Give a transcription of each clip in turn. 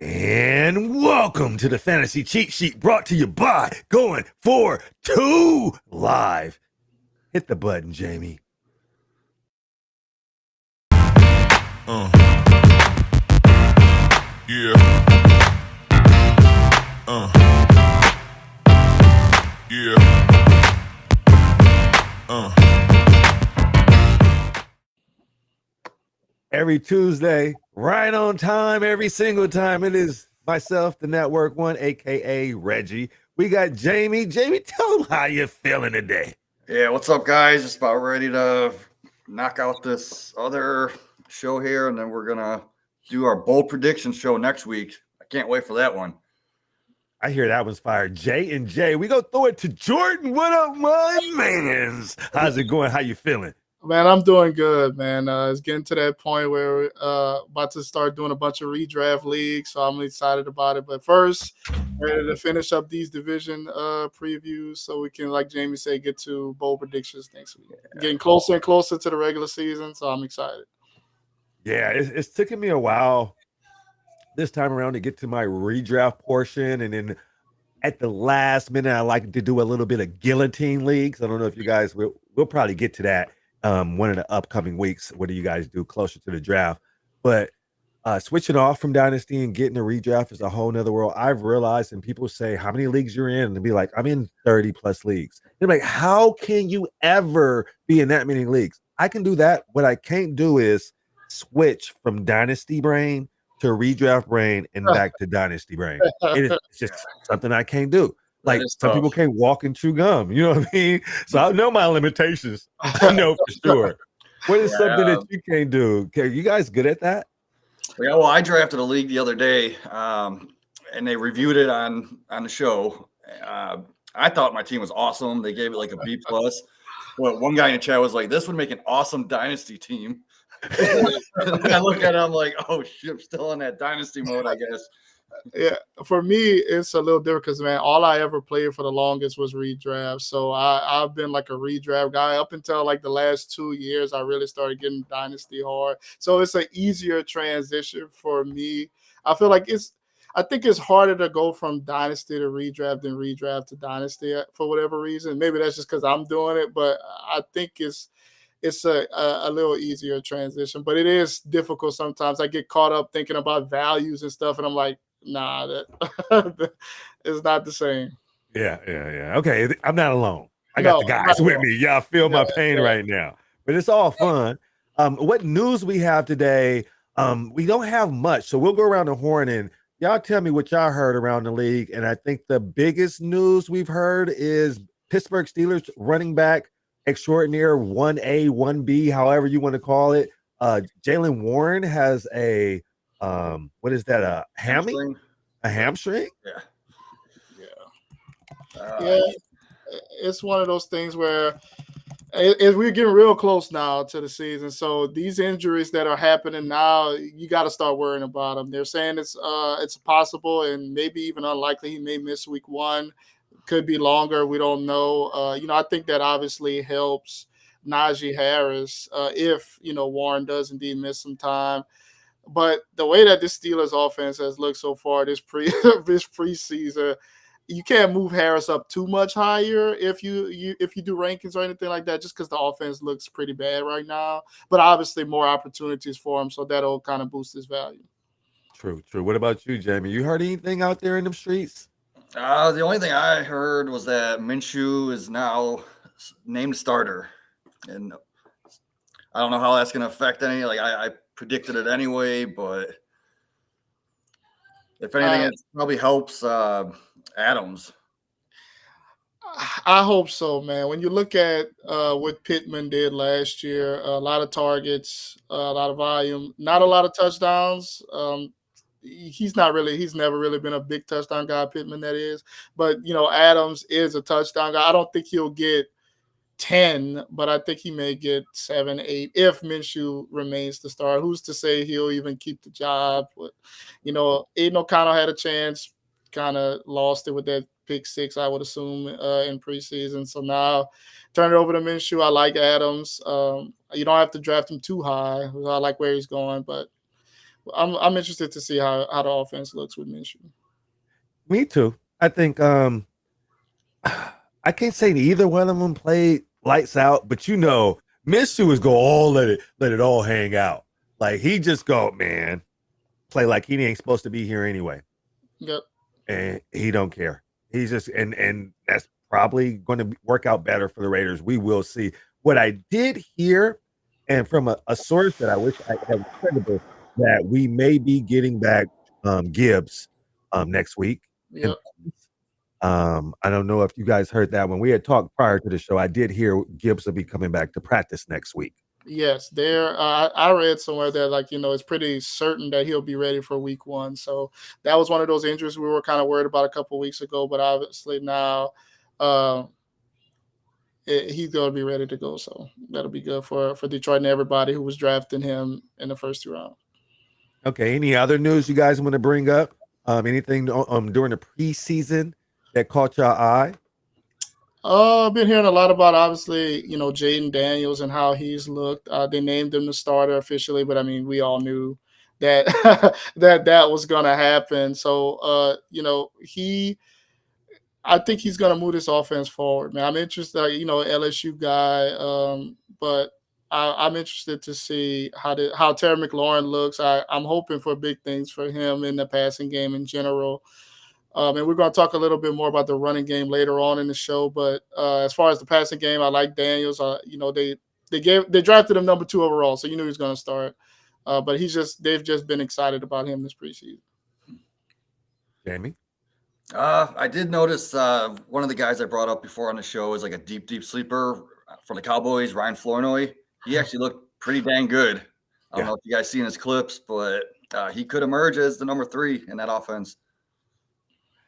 And welcome to the Fantasy Cheat Sheet brought to you by Going2 Live. Hit the button, Jamie. Yeah. Yeah. Every Tuesday, right on time, every single time. It is myself, the Network One, aka Reggie. We got Jamie. Jamie, tell them how you're feeling today. Yeah, what's up, guys? Just about ready to knock out this other show here, and then we're gonna do our bold prediction show next week. I can't wait for that one. I hear that one's fired. J and J. We go throw it to Jordan. What up, my mans? How's it going? How you feeling? Man, I'm doing good, man. It's getting to that point where we're about to start doing a bunch of redraft leagues, so I'm excited about it. But first, ready to finish up these division previews so we can, like Jamie said, get to bowl predictions next week. Getting closer and closer to the regular season, so I'm excited. Yeah, it's taken me a while this time around to get to my redraft portion, and then at the last minute, I like to do a little bit of guillotine leagues. I don't know if you guys we'll probably get to that one of the upcoming weeks. What do you guys do closer to the draft? But switching off from Dynasty and getting a redraft is a whole nother world. I've realized, and people say, how many leagues you're in? And be like, I'm in 30 plus leagues. They're like, how can you ever be in that many leagues? I can do that. What I can't do is switch from Dynasty brain to redraft brain and back to Dynasty brain. It's just something I can't do. Like some people can't walk and chew gum. You know what I mean? So I know my limitations. I know for sure. What is something that you can't do? Okay, you guys good at that? Yeah, well, I drafted a league the other day, and they reviewed it on the show. I thought my team was awesome. They gave it like a B+. Well, one guy in the chat was like, "This would make an awesome Dynasty team." I look at it, I'm like, "Oh shit, I'm still in that Dynasty mode, I guess." Yeah, for me, it's a little different because, man, all I ever played for the longest was redraft. So I've been like a redraft guy up until like the last 2 years. I really started getting Dynasty hard. So it's an easier transition for me. I feel like I think it's harder to go from Dynasty to redraft than redraft to Dynasty for whatever reason. Maybe that's just because I'm doing it, but I think it's a little easier transition. But it is difficult sometimes. I get caught up thinking about values and stuff, and I'm like, nah, that is not the same. Yeah. Okay, I'm not alone. I got the guys with me. Y'all feel my pain right now. But it's all fun. What news we have today? We don't have much, so we'll go around the horn and y'all tell me what y'all heard around the league. And I think the biggest news we've heard is Pittsburgh Steelers running back extraordinaire 1A, 1B, however you want to call it. Jaylen Warren has a what is that? A hammy? A hamstring? Yeah. It's one of those things where we're getting real close now to the season. So these injuries that are happening now, you got to start worrying about them. They're saying it's possible and maybe even unlikely he may miss week 1. Could be longer. We don't know. I think that obviously helps Najee Harris if Warren does indeed miss some time. But the way that this Steelers offense has looked so far this preseason, you can't move Harris up too much higher if you do rankings or anything like that, just because the offense looks pretty bad right now. But obviously more opportunities for him, so that'll kind of boost his value. True. What about you, Jamie? You heard anything out there in them streets? The only thing I heard was that Minshew is now named starter, and I don't know how that's going to affect any. Like I predicted it anyway, but if anything, it probably helps Adams. I hope so, man. When you look at what Pittman did last year, a lot of targets, a lot of volume, not a lot of touchdowns. He's never really been a big touchdown guy, Pittman, that is. But, Adams is a touchdown guy. I don't think he'll get 10, but I think he may get 7, 8 if Minshew remains the star. Who's to say he'll even keep the job? But, Aiden O'Connell had a chance, kind of lost it with that pick 6, I would assume, in preseason. So now turn it over to Minshew. I like Adams. You don't have to draft him too high. I like where he's going, but I'm interested to see how the offense looks with Minshew. Me too. I think I can't say either one of them played lights out, but Minshew is go all let it all hang out. Like he just go, man, play like he ain't supposed to be here anyway. Yep. And he don't care. He's just and that's probably going to work out better for the Raiders. We will see. What I did hear, and from a source that I wish I had credible, that we may be getting back Gibbs next week. Yep. I don't know if you guys heard that when we had talked prior to the show. I did hear Gibbs will be coming back to practice next week. Yes, there. I read somewhere that it's pretty certain that he'll be ready for week 1. So that was one of those injuries we were kind of worried about a couple of weeks ago, but obviously now he's going to be ready to go. So that'll be good for Detroit and everybody who was drafting him in the first 2 rounds. Okay. Any other news you guys want to bring up? Anything during the preseason that caught your eye? I've been hearing a lot about, obviously, Jaden Daniels and how he's looked. They named him the starter officially, but I mean, we all knew that that was going to happen. So, I think he's going to move this offense forward, man. I'm interested, LSU guy, but I'm interested to see how Terry McLaurin looks. I'm hoping for big things for him in the passing game in general. And we're going to talk a little bit more about the running game later on in the show. But as far as the passing game, I like Daniels. They drafted him number 2 overall, so you knew he was going to start. But they've just been excited about him this preseason. Jamie? I did notice one of the guys I brought up before on the show is like a deep sleeper for the Cowboys, Ryan Flournoy. He actually looked pretty dang good. I don't know if you guys seen his clips, but he could emerge as the number 3 in that offense.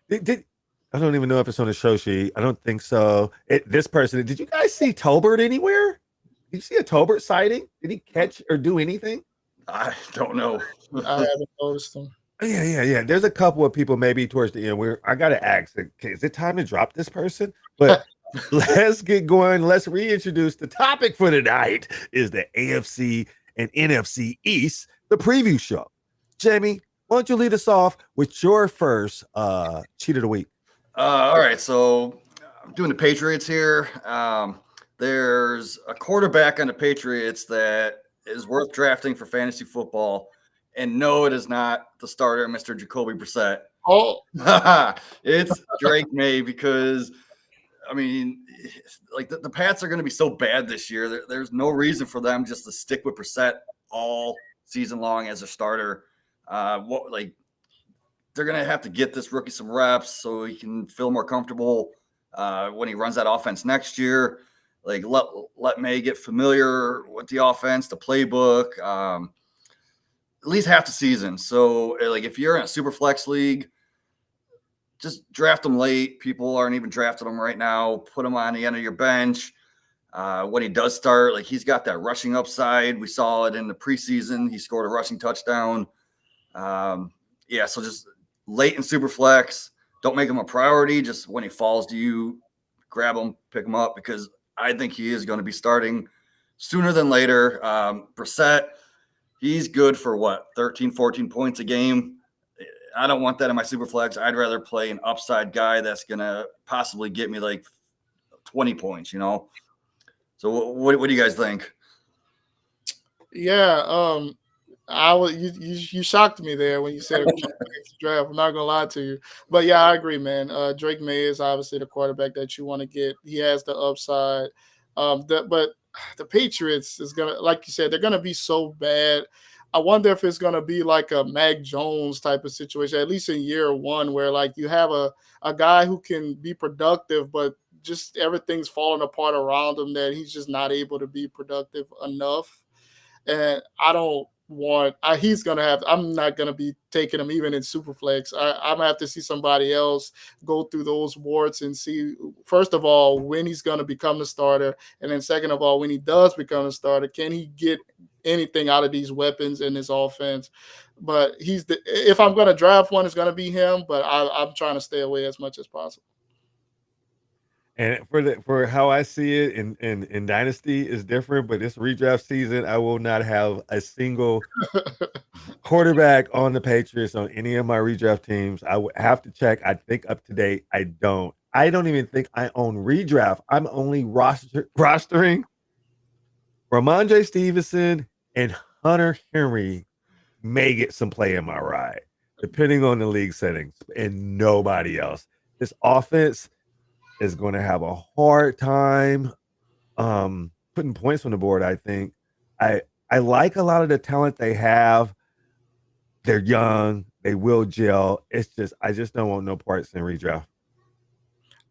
I don't even know if it's on the show sheet. I don't think so. This person, did you guys see Tolbert anywhere? Did you see a Tolbert sighting? Did he catch or do anything? I don't know. I haven't noticed him. Yeah. There's a couple of people maybe towards the end where I got to ask, okay, is it time to drop this person? But let's get going. Let's reintroduce the topic for tonight is the AFC and NFC East, the preview show. Jamie, why don't you lead us off with your first cheat of the week? All right, so I'm doing the Patriots here. There's a quarterback on the Patriots that is worth drafting for fantasy football. And no, it is not the starter, Mr. Jacoby Brissett. Oh, it's Drake May because, I mean, like the Pats are going to be so bad this year. There's no reason for them just to stick with Brissett all season long as a starter. They're going to have to get this rookie some reps so he can feel more comfortable when he runs that offense next year. Like let May get familiar with the offense, the playbook, at least half the season. So like if you're in a super flex league, just draft him late. People aren't even drafting him right now. Put him on the end of your bench. When he does start, like he's got that rushing upside. We saw it in the preseason. He scored a rushing touchdown. So just late in super flex. Don't make him a priority. Just when he falls to you, grab him, pick him up, because I think he is going to be starting sooner than later. Brissett, he's good for 13, 14 points a game. I don't want that in my super flex. I'd rather play an upside guy that's going to possibly get me like 20 points, So what do you guys think? Yeah, you shocked me there when you said it was next draft. I'm not gonna lie to you, but yeah, I agree, man. Drake May is obviously the quarterback that you want to get. He has the upside, but the Patriots is gonna, like you said, they're gonna be so bad. I wonder if it's gonna be like a Mac Jones type of situation, at least in year 1, where like you have a guy who can be productive, but just everything's falling apart around him that he's just not able to be productive enough. And I don't want I'm not gonna be taking him even in Superflex. I'm gonna have to see somebody else go through those warts and see, first of all, when he's gonna become the starter, and then second of all, when he does become a starter, can he get anything out of these weapons in his offense? But if I'm gonna draft one, it's gonna be him, but I'm trying to stay away as much as possible. And for how I see it in Dynasty is different, but this redraft season, I will not have a single quarterback on the Patriots on any of my redraft teams. I would have to check. I think up to date, I don't. I don't even think I own redraft. I'm only rostering Ramondre Stevenson and Hunter Henry may get some play in my ride, depending on the league settings, and nobody else. This offense is going to have a hard time putting points on the board. I think I like a lot of the talent they have. They're young. They will gel. It's just I just don't want no parts in redraft.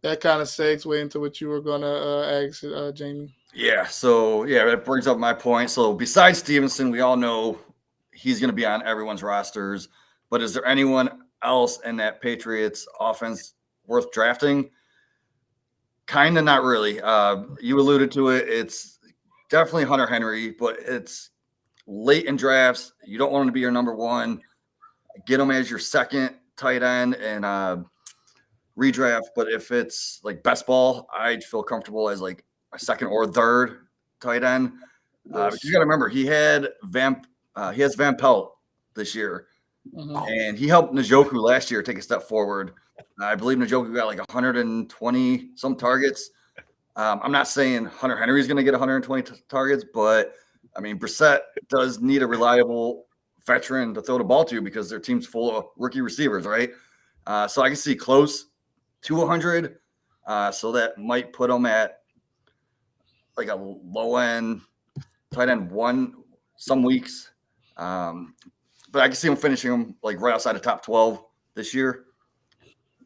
That kind of segue into what you were gonna ask, Jamie. Yeah, so that brings up my point. So besides Stevenson, we all know he's going to be on everyone's rosters. But is there anyone else in that Patriots offense worth drafting? Kind of not really. You alluded to it. It's definitely Hunter Henry, but it's late in drafts. You don't want him to be your number one. Get him as your second tight end and redraft. But if it's like best ball, I'd feel comfortable as like a second or third tight end. But you got to remember, he has Van Pelt this year. Mm-hmm. And he helped Njoku last year take a step forward. I believe Njoku got like 120 some targets. I'm not saying Hunter Henry is going to get 120 targets, but I mean, Brissett does need a reliable veteran to throw the ball to because their team's full of rookie receivers, right? So I can see close to 100. So that might put him at like a low end tight end one some weeks. But I can see him finishing him like right outside the top 12 this year.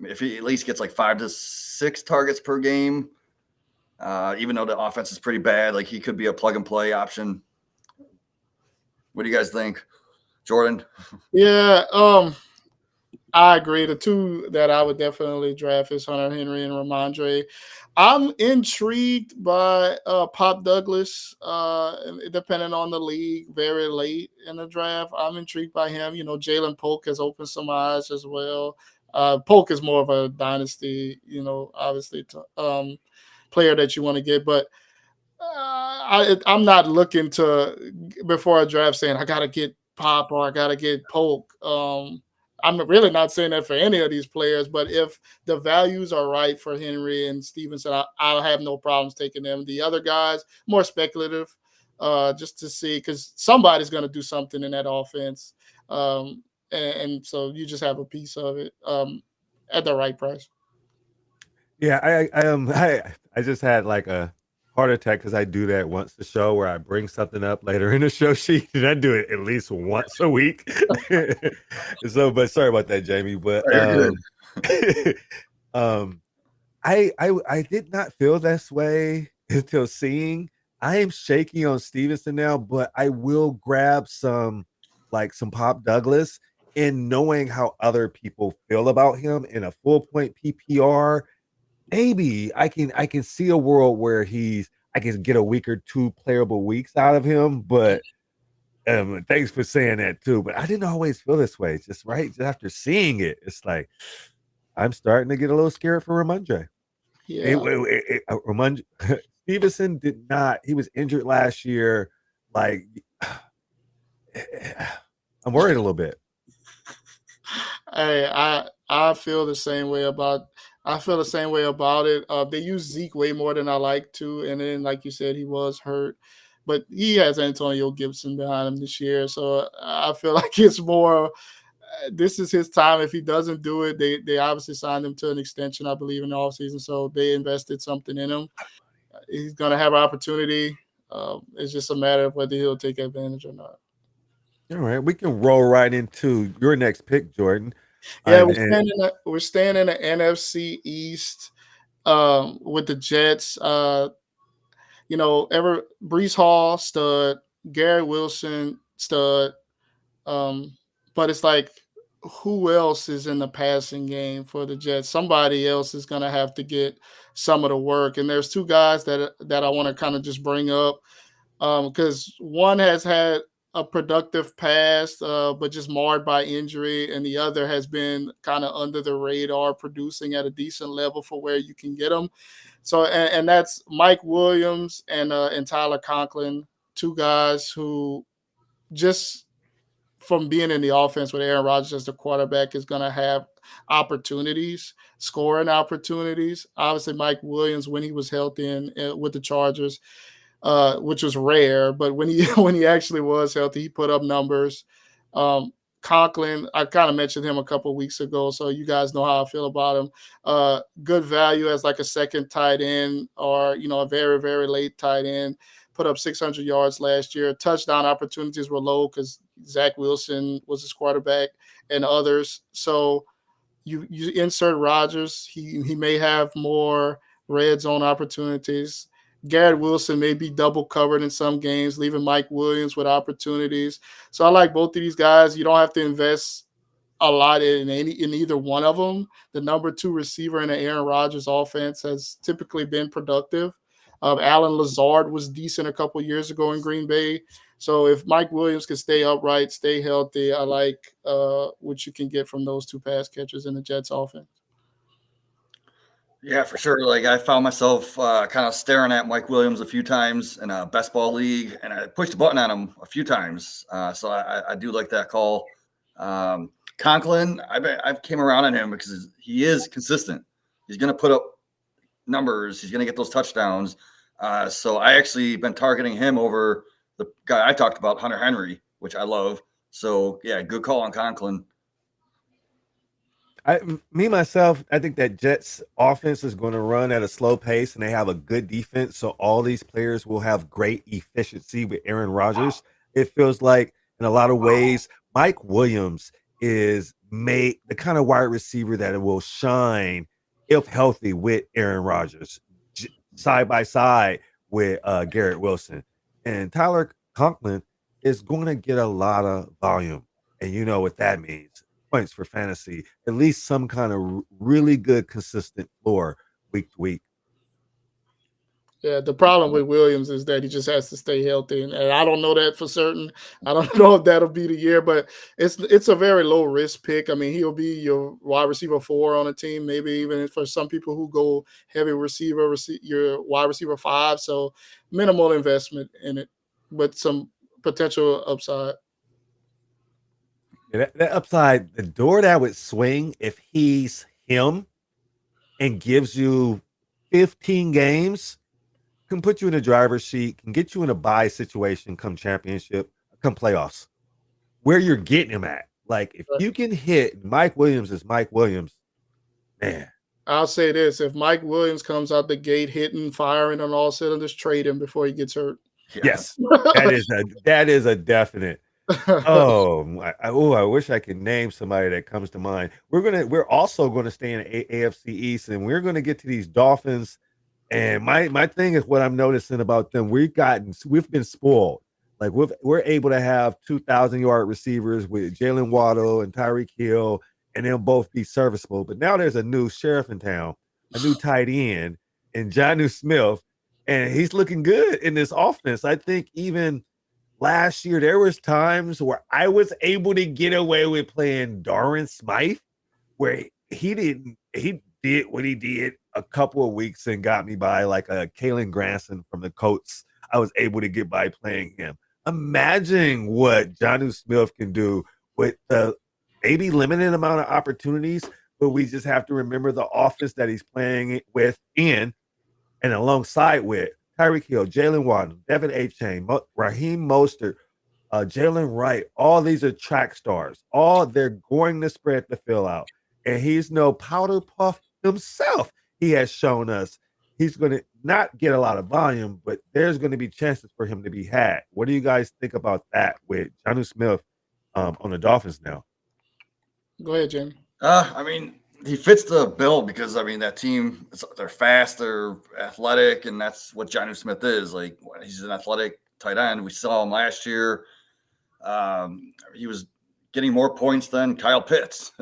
If he at least gets like 5 to 6 targets per game, even though the offense is pretty bad, like he could be a plug and play option. What do you guys think, Jordan? Yeah, I agree. The two that I would definitely draft is Hunter Henry and Ramondre. I'm intrigued by Pop Douglas, depending on the league, very late in the draft. I'm intrigued by him. You know, Jalen Polk has opened some eyes as well. Polk is more of a dynasty, obviously, player that you want to get. But I'm not looking to, before a draft, saying I got to get Pop or I got to get Polk. I'm really not saying that for any of these players, but if the values are right for Henry and Stevenson, I'll have no problems taking them. The other guys, more speculative, just to see, because somebody's going to do something in that offense. And so you just have a piece of it at the right price. Yeah, I just had like a heart attack because I do that once a show where I bring something up later in the show sheet, and I do it at least once a week. So, but sorry about that, Jamie. But I did not feel this way until seeing. I am shaky on Stevenson now, but I will grab some Pop Douglas, and knowing how other people feel about him in a full point PPR. Maybe I can see a world where I can get a week or two playable weeks out of him, but thanks for saying that too. But I didn't always feel this way. Just after seeing it, it's like I'm starting to get a little scared for Ramondre. Yeah, Ramondre Stevenson did not. He was injured last year. Like I'm worried a little bit. I feel the same way about. I feel the same way about it. They use Zeke way more than I like to, and then, like you said, he was hurt, but he has Antonio Gibson behind him this year, so I feel like it's more. This is his time. If he doesn't do it, they obviously signed him to an extension, I believe, in the offseason, so they invested something in him. He's going to have an opportunity. It's just a matter of whether he'll take advantage or not. All right, we can roll right into your next pick, Jordan. Yeah, we're staying in the NFC East with the Jets. Breece Hall, stud, Garrett Wilson, stud. But it's like, who else is in the passing game for the Jets? Somebody else is going to have to get some of the work. And there's two guys that I want to kind of just bring up because one has had a productive past, but just marred by injury, and the other has been kind of under the radar, producing at a decent level for where you can get them. So, and that's Mike Williams and Tyler Conklin, two guys who just from being in the offense with Aaron Rodgers as the quarterback is going to have opportunities, scoring opportunities. Obviously, Mike Williams, when he was healthy with the Chargers, which was rare, but when he when he actually was healthy, he put up numbers. Conklin, I kind of mentioned him a couple of weeks ago, so you guys know how I feel about him. Good value as like a second tight end or, a very, very late tight end. Put up 600 yards last year. Touchdown opportunities were low because Zach Wilson was his quarterback and others. So you insert Rodgers. He may have more red zone opportunities. Garrett Wilson may be double covered in some games, leaving Mike Williams with opportunities. So I like both of these guys. You don't have to invest a lot in either one of them. The number 2 receiver in the Aaron Rodgers offense has typically been productive. Alan Lazard was decent a couple years ago in Green Bay. So if Mike Williams can stay upright, stay healthy, I like what you can get from those 2 pass catchers in the Jets offense. Yeah, for sure. Like I found myself kind of staring at Mike Williams a few times in a best ball league, and I pushed the button on him a few times. So I do like that call. Conklin, I came around on him because he is consistent. He's going to put up numbers. He's going to get those touchdowns. So I actually been targeting him over the guy I talked about, Hunter Henry, which I love. So yeah, good call on Conklin. Myself, I think that Jets offense is going to run at a slow pace, and they have a good defense. So all these players will have great efficiency with Aaron Rodgers. It feels like in a lot of ways, Mike Williams is the kind of wide receiver that will shine if healthy with Aaron Rodgers, side by side with Garrett Wilson. And Tyler Conklin is going to get a lot of volume. And you know what that means. Points for fantasy, at least some kind of really good, consistent floor week to week. Yeah, the problem with Williams is that he just has to stay healthy, and I don't know that for certain. I don't know if that'll be the year, but it's a very low risk pick. I mean, he'll be your wide receiver 4 on a team, maybe even for some people who go heavy receiver, your wide receiver 5. So minimal investment in it, but some potential upside. Yeah, that upside, the door that would swing if he's him and gives you 15 games, can put you in a driver's seat, can get you in a bye situation come championship, come playoffs, where you're getting him at. Like, if you can hit Mike Williams is Mike Williams, man. I'll say this. If Mike Williams comes out the gate hitting, firing on all cylinders, trade him before he gets hurt. Yeah. Yes, that is a definite. I wish I could name somebody that comes to mind. We're also going to stay in AFC East, and we're going to get to these Dolphins. And my thing is what I'm noticing about them. We've been spoiled. Like we're able to have 2,000-yard receivers with Jalen Waddle and Tyreek Hill, and they'll both be serviceable. But now there's a new sheriff in town, a new tight end, and Jonnu Smith, and he's looking good in this offense. I think even last year there was times where I was able to get away with playing Darren Smythe, where he did what he did a couple of weeks and got me by like a Kalen Granson from the Colts. I was able to get by playing him. Imagine what Jonnu Smith can do with the maybe limited amount of opportunities, but we just have to remember the offense that he's playing with and alongside with Tyreek Hill, Jalen Waddle, Devin A-Chain, Raheem Mostert, Jalen Wright. All these are track stars. All they're going to spread the fill out. And he's no powder puff himself. He has shown us he's going to not get a lot of volume, but there's going to be chances for him to be had. What do you guys think about that with Jonnu Smith on the Dolphins now? Go ahead, Jim. I mean, he fits the bill because, I mean, that team, they're fast, they're athletic, and that's what Jonnu Smith is. Like, he's an athletic tight end. We saw him last year. He was getting more points than Kyle Pitts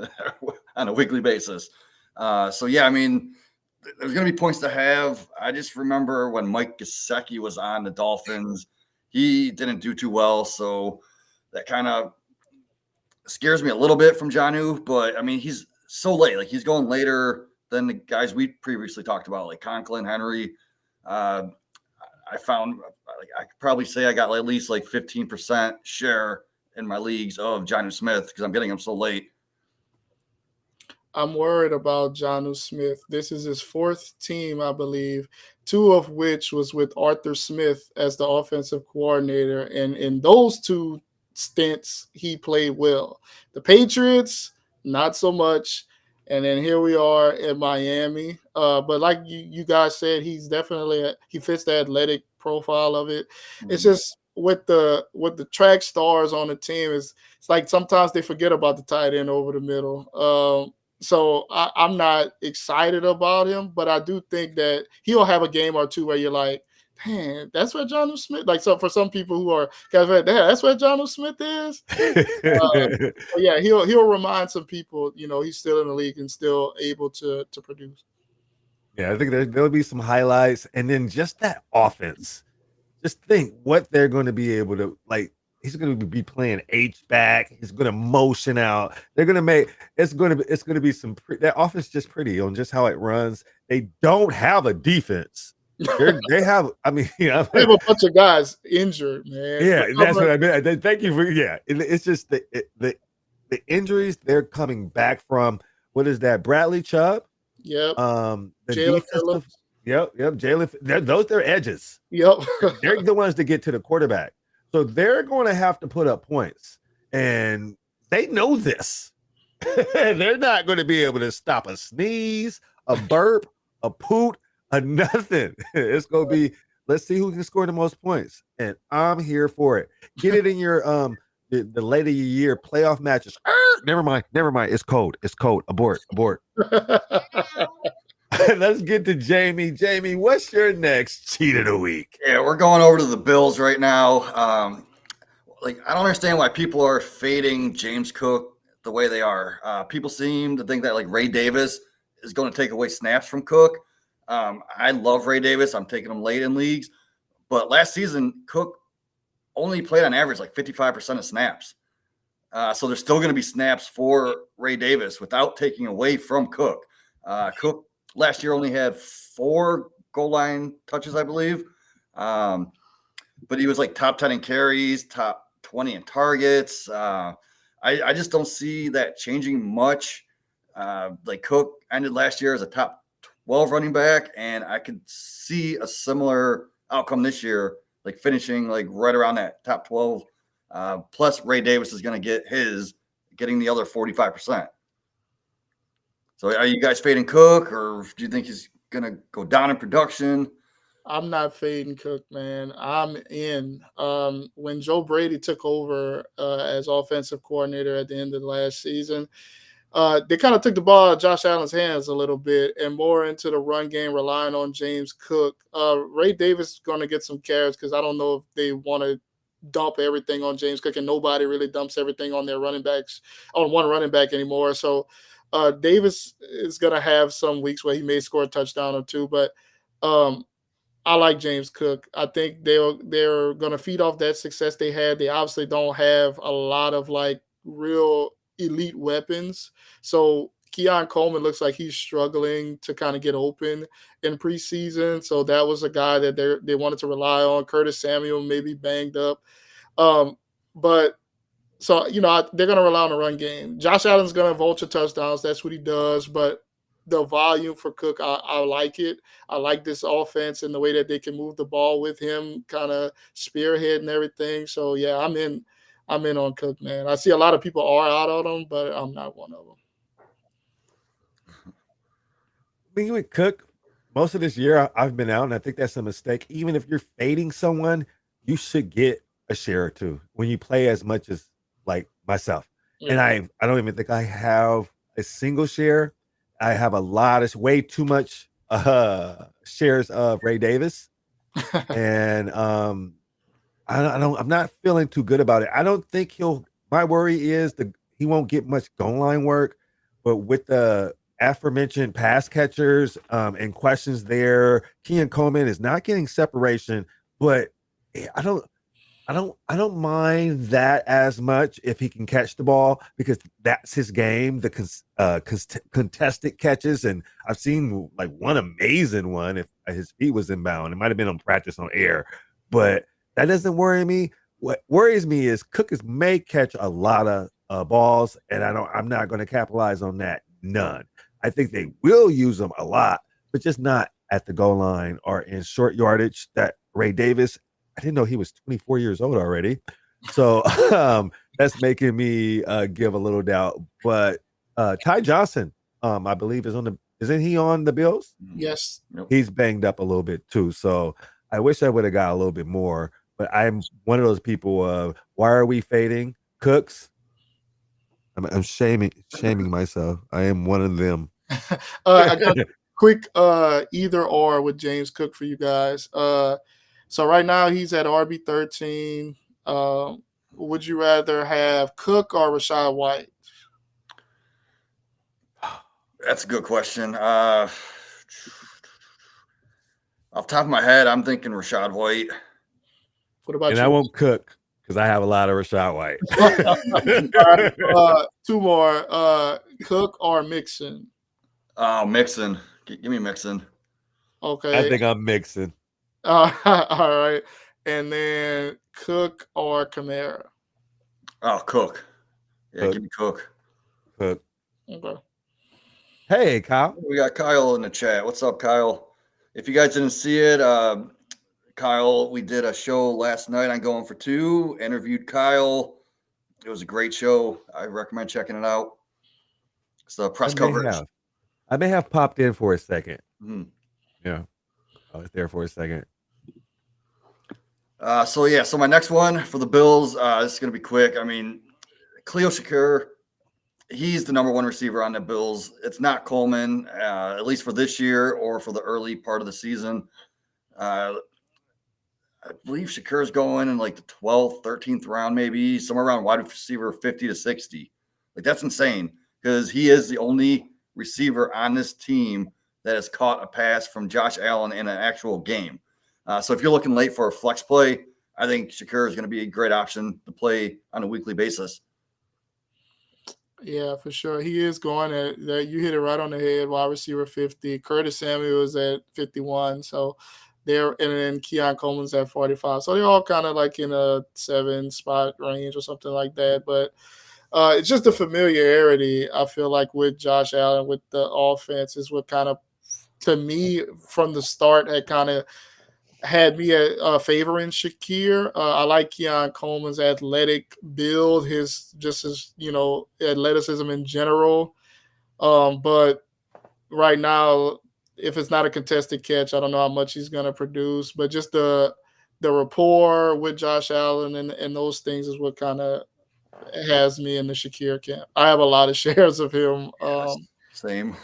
on a weekly basis. So, yeah, I mean, there's going to be points to have. I just remember when Mike Gesicki was on the Dolphins, he didn't do too well. So that kind of scares me a little bit from Jonnu. But I mean, he's so late. Like he's going later than the guys we previously talked about, like Conklin, Henry. I found I could probably say I got at least like 15% share in my leagues of Jonnu Smith because I'm getting him so late. I'm worried about Jonnu Smith. This is his fourth team, I believe, two of which was with Arthur Smith as the offensive coordinator. And in those two stints, he played well. The Patriots, not so much. And then here we are in Miami. But like you guys said, he's definitely he fits the athletic profile of it. It's just with the track stars on the team, it's like sometimes they forget about the tight end over the middle. So I'm not excited about him, but I do think that he'll have a game or two where you're like, man, that's what Jonnu Smith, like, so for some people who are kind of, that's what Jonnu Smith is. Yeah, he'll remind some people, he's still in the league and still able to produce. Yeah, I think there'll be some highlights, and then just that offense. Just think what they're going to be able to, like. He's going to be playing H-back. He's going to motion out. They're going to make it's going to be some. That offense just pretty on just how it runs. They don't have a defense. They have. I mean, they have a bunch of guys injured, man. Yeah, that's what I meant. Thank you for It's just the injuries they're coming back from. What is that? Bradley Chubb. Yep. The Jalen Phillips. Yep. Jalen. They're edges. Yep. They're the ones that get to the quarterback. So they're going to have to put up points, and they know this. They're not going to be able to stop a sneeze, a burp, a poot, a nothing. It's going to be, let's see who can score the most points, and I'm here for it. Get it in your the late of your year playoff matches. Never mind. It's cold. Abort. Let's get to Jamie. Jamie, what's your next cheat of the week? Yeah, we're going over to the Bills right now. I don't understand why people are fading James Cook the way they are. People seem to think that like Ray Davis is going to take away snaps from Cook. I love Ray Davis. I'm taking him late in leagues. But last season, Cook only played on average like 55% of snaps. So there's still going to be snaps for Ray Davis without taking away from Cook. Cook last year only had 4 goal line touches, I believe. But he was like top 10 in carries, top 20 in targets. I just don't see that changing much. Like Cook ended last year as a top 12 running back, and I could see a similar outcome this year, like finishing like right around that top 12. Plus Ray Davis is going to getting the other 45%. So are you guys fading Cook, or do you think he's going to go down in production? I'm not fading Cook, man. I'm in. When Joe Brady took over as offensive coordinator at the end of the last season, they kind of took the ball out of Josh Allen's hands a little bit and more into the run game, relying on James Cook. Ray Davis is going to get some carries because I don't know if they want to dump everything on James Cook, and nobody really dumps everything on their running backs, on one running back anymore. So Davis is going to have some weeks where he may score a touchdown or two, but I like James Cook. I think they're going to feed off that success they had. They obviously don't have a lot of like real elite weapons. So Keon Coleman looks like he's struggling to kind of get open in preseason. So that was a guy that they wanted to rely on. Curtis Samuel maybe banged up. But so, they're going to rely on the run game. Josh Allen's going to vulture touchdowns. That's what he does. But the volume for Cook, I like it. I like this offense and the way that they can move the ball with him, kind of spearhead and everything. So, yeah, I'm in on Cook, man. I see a lot of people are out on him, but I'm not one of them. Being with Cook, most of this year I've been out, and I think that's a mistake. Even if you're fading someone, you should get a share or two when you play as much as like myself. Yeah. And I don't even think I have a single share. I have way too much shares of Ray Davis, and I'm not feeling too good about it. I don't think my worry is he won't get much goal line work, but with the aforementioned pass catchers and questions there, Keon Coleman is not getting separation, but I don't mind that as much if he can catch the ball, because that's his game, the contested catches. And I've seen like one amazing one if his feet was inbound. It might have been on practice on air, but that doesn't worry me. What worries me is Cook may catch a lot of balls, and I'm not going to capitalize on that. None. I think they will use them a lot, but just not at the goal line or in short yardage. That Ray Davis, I didn't know he was 24 years old already. So that's making me give a little doubt. But Ty Johnson, I believe isn't he on the Bills? Yes. He's banged up a little bit too. So I wish I would have got a little bit more. But I'm one of those people, why are we fading Cooks? I'm shaming myself. I am one of them. I got a quick either or with James Cook for you guys. So right now he's at RB13. Would you rather have Cook or Rashad White? That's a good question. Off the top of my head, I'm thinking Rashad White. What about and you? I won't Cook because I have a lot of Rashad White. All right, two more. Cook or Mixon? Oh, Mixon. Give me Mixon. Okay. I think I'm mixing. All right. And then Cook or Kamara? Oh, Cook. Yeah, Cook. give me Cook. Cook. Okay. Hey, Kyle. We got Kyle in the chat. What's up, Kyle? If you guys didn't see it, Kyle, we did a show last night on Going for2, interviewed Kyle. It was a great show. I recommend checking it out. It's the press coverage. I may have popped in for a second. Mm-hmm. Yeah. I was there for a second. So my next one for the Bills, this is going to be quick. I mean, Khalil Shakir, he's the number one receiver on the Bills. It's not Coleman, at least for this year or for the early part of the season. I believe Shakir's going in like the 12th, 13th round, maybe somewhere around wide receiver 50 to 60. Like, that's insane because he is the only receiver on this team that has caught a pass from Josh Allen in an actual game. So if you're looking late for a flex play, I think Shakir is going to be a great option to play on a weekly basis. Yeah, for sure. He is going at that. You hit it right on the head. Wide receiver 50. Curtis Samuel is at 51. So they're, and then Keon Coleman's at 45. So they're all kind of like in a 7-spot range or something like that. But it's just the familiarity, I feel like, with Josh Allen, with the offense is what kind of, to me, from the start, had me favoring Shakir. I like Keon Coleman's athletic build, his athleticism in general. But right now, if it's not a contested catch, I don't know how much he's going to produce. But just the rapport with Josh Allen and those things is what kind of has me in the Shakir camp. I have a lot of shares of him. Same.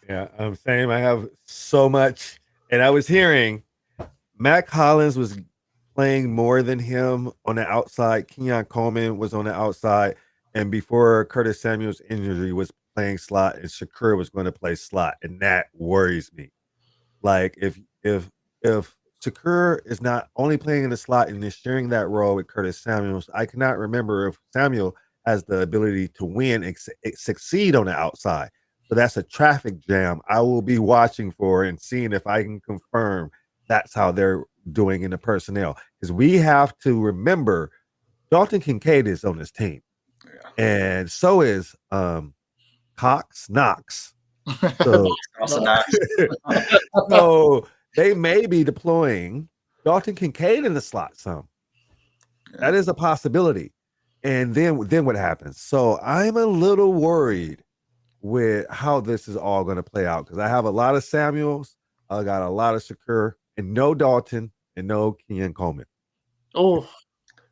Yeah, I'm saying I have so much. And I was hearing Mac Hollins was playing more than him on the outside. Keon Coleman was on the outside. And before Curtis Samuel's injury was playing slot, and Shakir was going to play slot. And that worries me. Like, if Shakir is not only playing in the slot and is sharing that role with Curtis Samuels, I cannot remember if Samuel has the ability to win and succeed on the outside. So that's a traffic jam I will be watching for and seeing if I can confirm that's how they're doing in the personnel. Because we have to remember Dalton Kincaid is on this team. Yeah. And so is Knox. So, so they may be deploying Dalton Kincaid in the slot some. Yeah. That is a possibility. And then what happens? So I'm a little worried with how this is all going to play out, because I have a lot of Samuels, I got a lot of Shakir, and no Dalton and no Keon Coleman. Oh,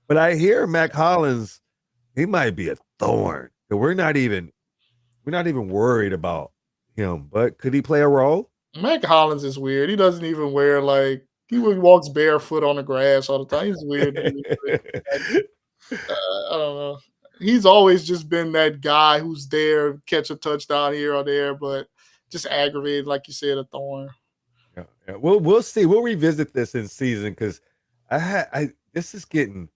but I hear Mac Hollins, he might be a thorn. We're not even worried about him, but could he play a role? Mac Hollins is weird. He doesn't even wear, like, he walks barefoot on the grass all the time. He's weird. I don't know. He's always just been that guy who's there, catch a touchdown here or there, but just aggravated, like you said, a thorn. Yeah. We'll see. We'll revisit this in season, because This is getting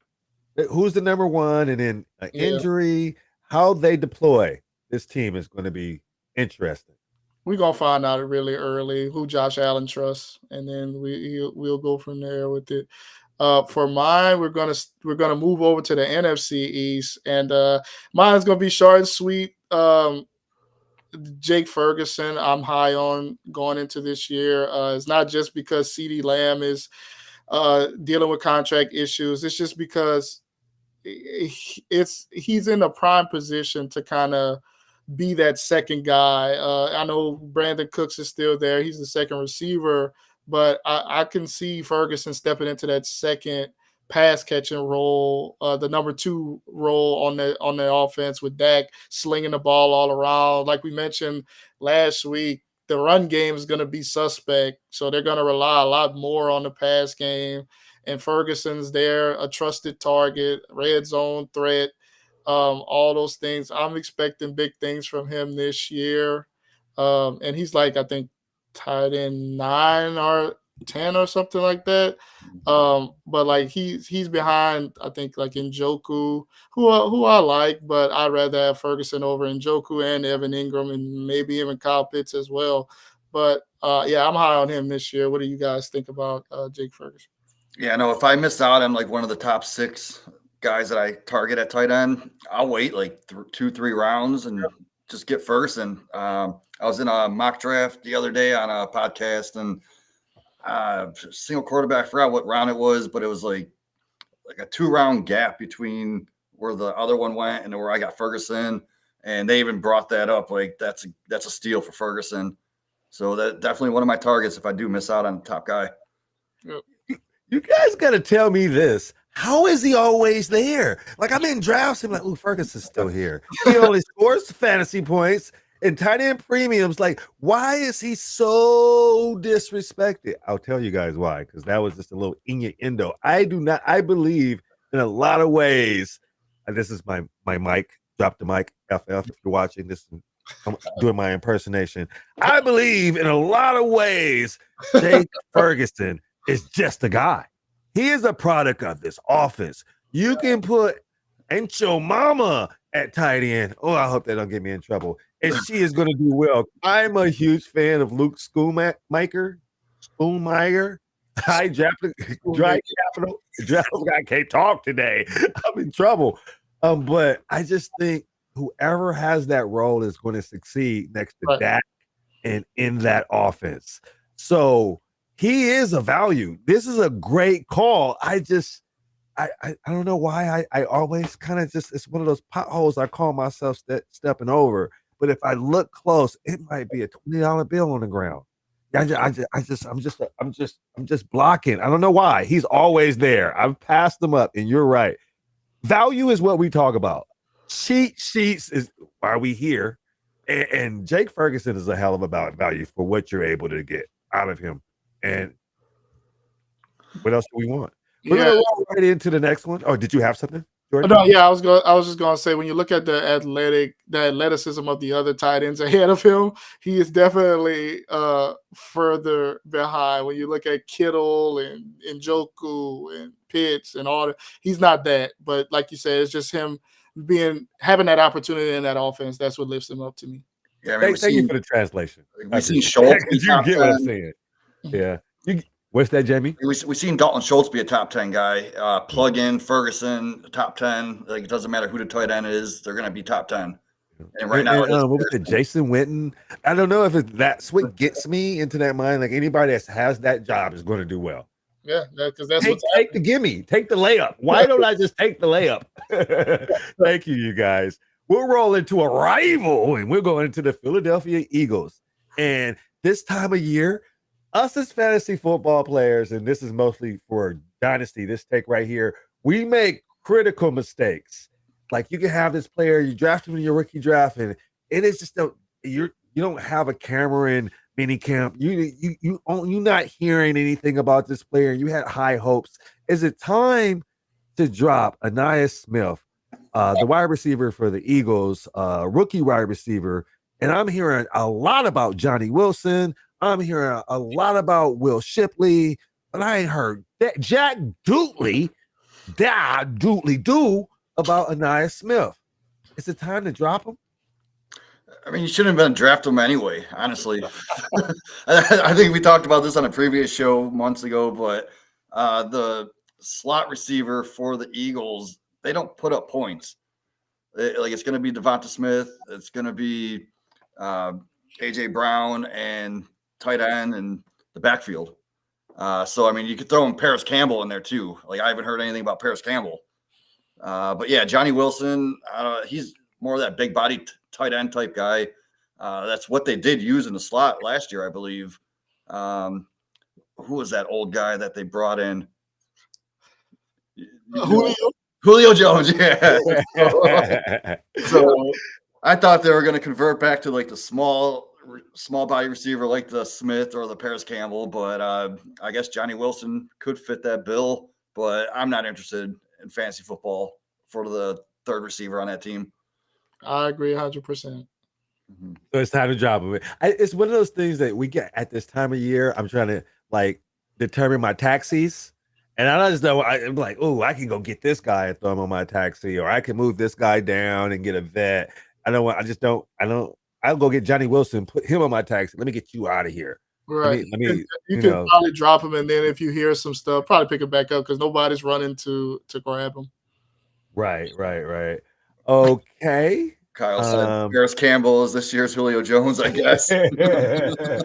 who's the number one, and then an Yeah. injury. How they deploy this team is going to be interesting. We're gonna find out really early who Josh Allen trusts, and then we'll go from there with it. For mine, we're gonna move over to the NFC East, and mine's gonna be short and sweet. Jake Ferguson, I'm high on going into this year. It's not just because CeeDee Lamb is dealing with contract issues. It's just because he's in a prime position to kind of be that second guy. I know Brandon Cooks is still there. He's the second receiver, but I can see Ferguson stepping into that second pass catching role, the number 2 role on the offense with Dak slinging the ball all around. Like we mentioned last week, the run game is going to be suspect, so they're going to rely a lot more on the pass game. And Ferguson's there, a trusted target, red zone threat. All those things. I'm expecting big things from him this year. And he's like, I think, tied in 9 or 10 or something like that. But like he's behind, I think, like Njoku, who I like, but I'd rather have Ferguson over Njoku and Evan Ingram and maybe even Kyle Pitts as well. But yeah, I'm high on him this year. What do you guys think about Jake Ferguson? Yeah, no, if I miss out on like one of the top 6 guys that I target at tight end, I'll wait like 2-3 rounds and just get Ferguson. I was in a mock draft the other day on a podcast, and single quarterback, I forgot what round it was, but it was like a 2-round gap between where the other one went and where I got Ferguson. And they even brought that up. Like that's a steal for Ferguson. So that's definitely one of my targets if I do miss out on the top guy. You guys got to tell me this. How is he always there? Like, I'm in drafts, I'm like, oh, Ferguson's still here. He only scores fantasy points and tight end premiums. Like, why is he so disrespected? I'll tell you guys why, because that was just a little innuendo. I believe in a lot of ways, and this is my mic, drop the mic, FF, if you're watching this, I'm doing my impersonation. I believe in a lot of ways, Jake Ferguson is just a guy. He is a product of this offense. You can put Encho Mama at tight end. Oh, I hope they don't get me in trouble. And she is going to do well. I'm a huge fan of Luke Schoonmaker. I can't talk today. I'm in trouble. But I just think whoever has that role is going to succeed next to Dak and in that offense. So he is a value. This is a great call. I don't know why I always kind of just, it's one of those potholes I call myself stepping over. But if I look close, it might be a $20 bill on the ground. I'm just blocking. I don't know why. He's always there. I've passed him up, and you're right. Value is what we talk about. Cheat sheets is why we here. And Jake Ferguson is a hell of a value for what you're able to get out of him. And what else do we want? We're gonna go right into the next one. Oh, did you have something, Jordan? No, yeah, I was just gonna say, when you look at the athleticism of the other tight ends ahead of him, he is definitely further behind. When you look at Kittle and Njoku and Pitts and all that, he's not that. But like you said, it's just him having that opportunity in that offense. That's what lifts him up to me. Yeah, I mean, thank you for the translation. We've seen Schultz. You get what I'm saying. Yeah. What's that, Jamie? We've seen Dalton Schultz be a top 10 guy. Plug in Ferguson, top 10. Like, it doesn't matter who the tight end is, they're going to be top 10. And right now, what was it, Jason Witten? I don't know if that's what gets me into that mind. Like, anybody that has that job is going to do well. Yeah, because that's take the gimme, take the layup. Why don't I just take the layup? Thank you guys. We'll roll into a rival, and we're going into the Philadelphia Eagles. And this time of year, us as fantasy football players, and this is mostly for Dynasty, this take right here, we make critical mistakes. Like, you can have this player, you draft him in your rookie draft, and it is just you don't have a Cameron mini camp. You're not hearing anything about this player. You had high hopes. Is it time to drop Ainias Smith, the wide receiver for the Eagles, rookie wide receiver? And I'm hearing a lot about Johnny Wilson. I'm hearing a lot about Will Shipley, but I ain't heard that Jack Dooley do about Anais Smith? Is it time to drop him? I mean, you shouldn't have been draft him anyway, honestly. I think we talked about this on a previous show months ago, but the slot receiver for the Eagles, they don't put up points. It's going to be Devonta Smith. It's going to be A.J. Brown and tight end and the backfield. So, I mean, you could throw in Paris Campbell in there too. Like, I haven't heard anything about Paris Campbell. But, yeah, Johnny Wilson, he's more of that big body tight end type guy. That's what they did use in the slot last year, I believe. Who was that old guy that they brought in? Julio Jones, yeah. So I thought they were going to convert back to like the small body receiver like the Smith or the Paris Campbell, but I guess Johnny Wilson could fit that bill, but I'm not interested in fantasy football for the third receiver on that team. I agree 100%. Mm-hmm. So it's time to drop him. It's one of those things that we get at this time of year. I'm trying to like determine my taxis. And I just know I'm like, oh, I can go get this guy and throw him on my taxi, or I can move this guy down and get a vet. I'll go get Johnny Wilson, put him on my taxi. Let me get you out of here. Right. You can probably drop him, and then if you hear some stuff, probably pick it back up because nobody's running to grab him. Right. Okay. Kyle said Paris Campbell is this year's Julio Jones, I guess. A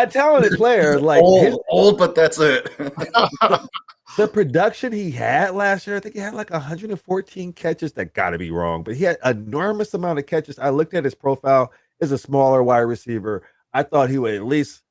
talented player, like old, but that's it. The production he had last year, I think he had like 114 catches. That got to be wrong, but he had an enormous amount of catches. I looked at his profile as a smaller wide receiver. I thought he would at least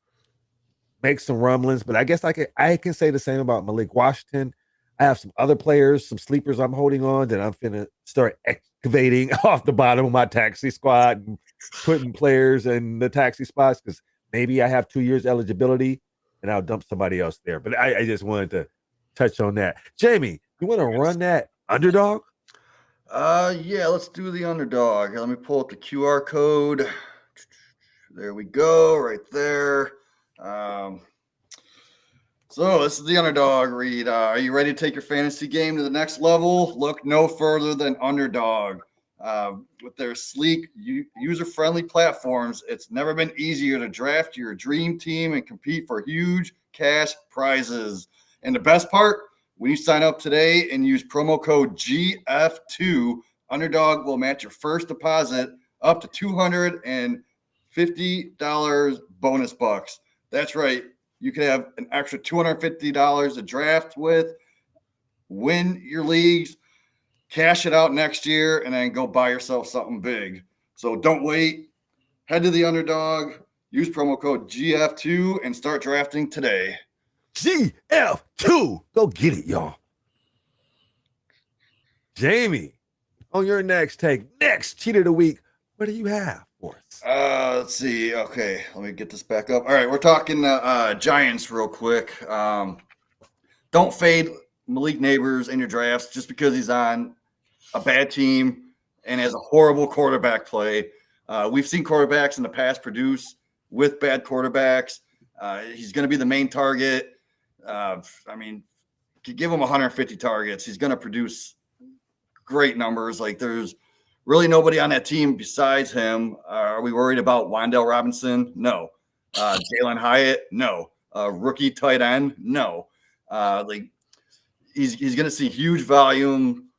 make some rumblings, but I guess I can say the same about Malik Washington. I have some other players, some sleepers I'm holding on that I'm finna start excavating off the bottom of my taxi squad and putting players in the taxi spots because maybe I have 2 years eligibility and I'll dump somebody else there. But I just wanted to touch on that. Jamie, you want to run that underdog? Yeah, let's do the underdog. Let me pull up the QR code. There we go, right there. So this is the underdog read. Are you ready to take your fantasy game to the next level? Look no further than Underdog. With their sleek, user-friendly platforms, it's never been easier to draft your dream team and compete for huge cash prizes. And the best part, when you sign up today and use promo code GF2, Underdog will match your first deposit up to $250 bonus bucks. That's right. You can have an extra $250 to draft with, win your leagues, cash it out next year, and then go buy yourself something big. So don't wait. Head to the Underdog, use promo code GF2, and start drafting today. GF2. Go get it, y'all. Jamie, on your next cheat of the week, what do you have for us? Let's see. Okay, let me get this back up. All right, we're talking Giants real quick. Don't fade Malik Neighbors in your drafts just because he's on a bad team and has a horrible quarterback play. We've seen quarterbacks in the past produce with bad quarterbacks. He's going to be the main target. I mean, you give him 150 targets, he's going to produce great numbers. Like, there's really nobody on that team besides him. Are we worried about Wan'Dale Robinson? No. Jalen Hyatt? No. Rookie tight end? No. He's going to see huge volume.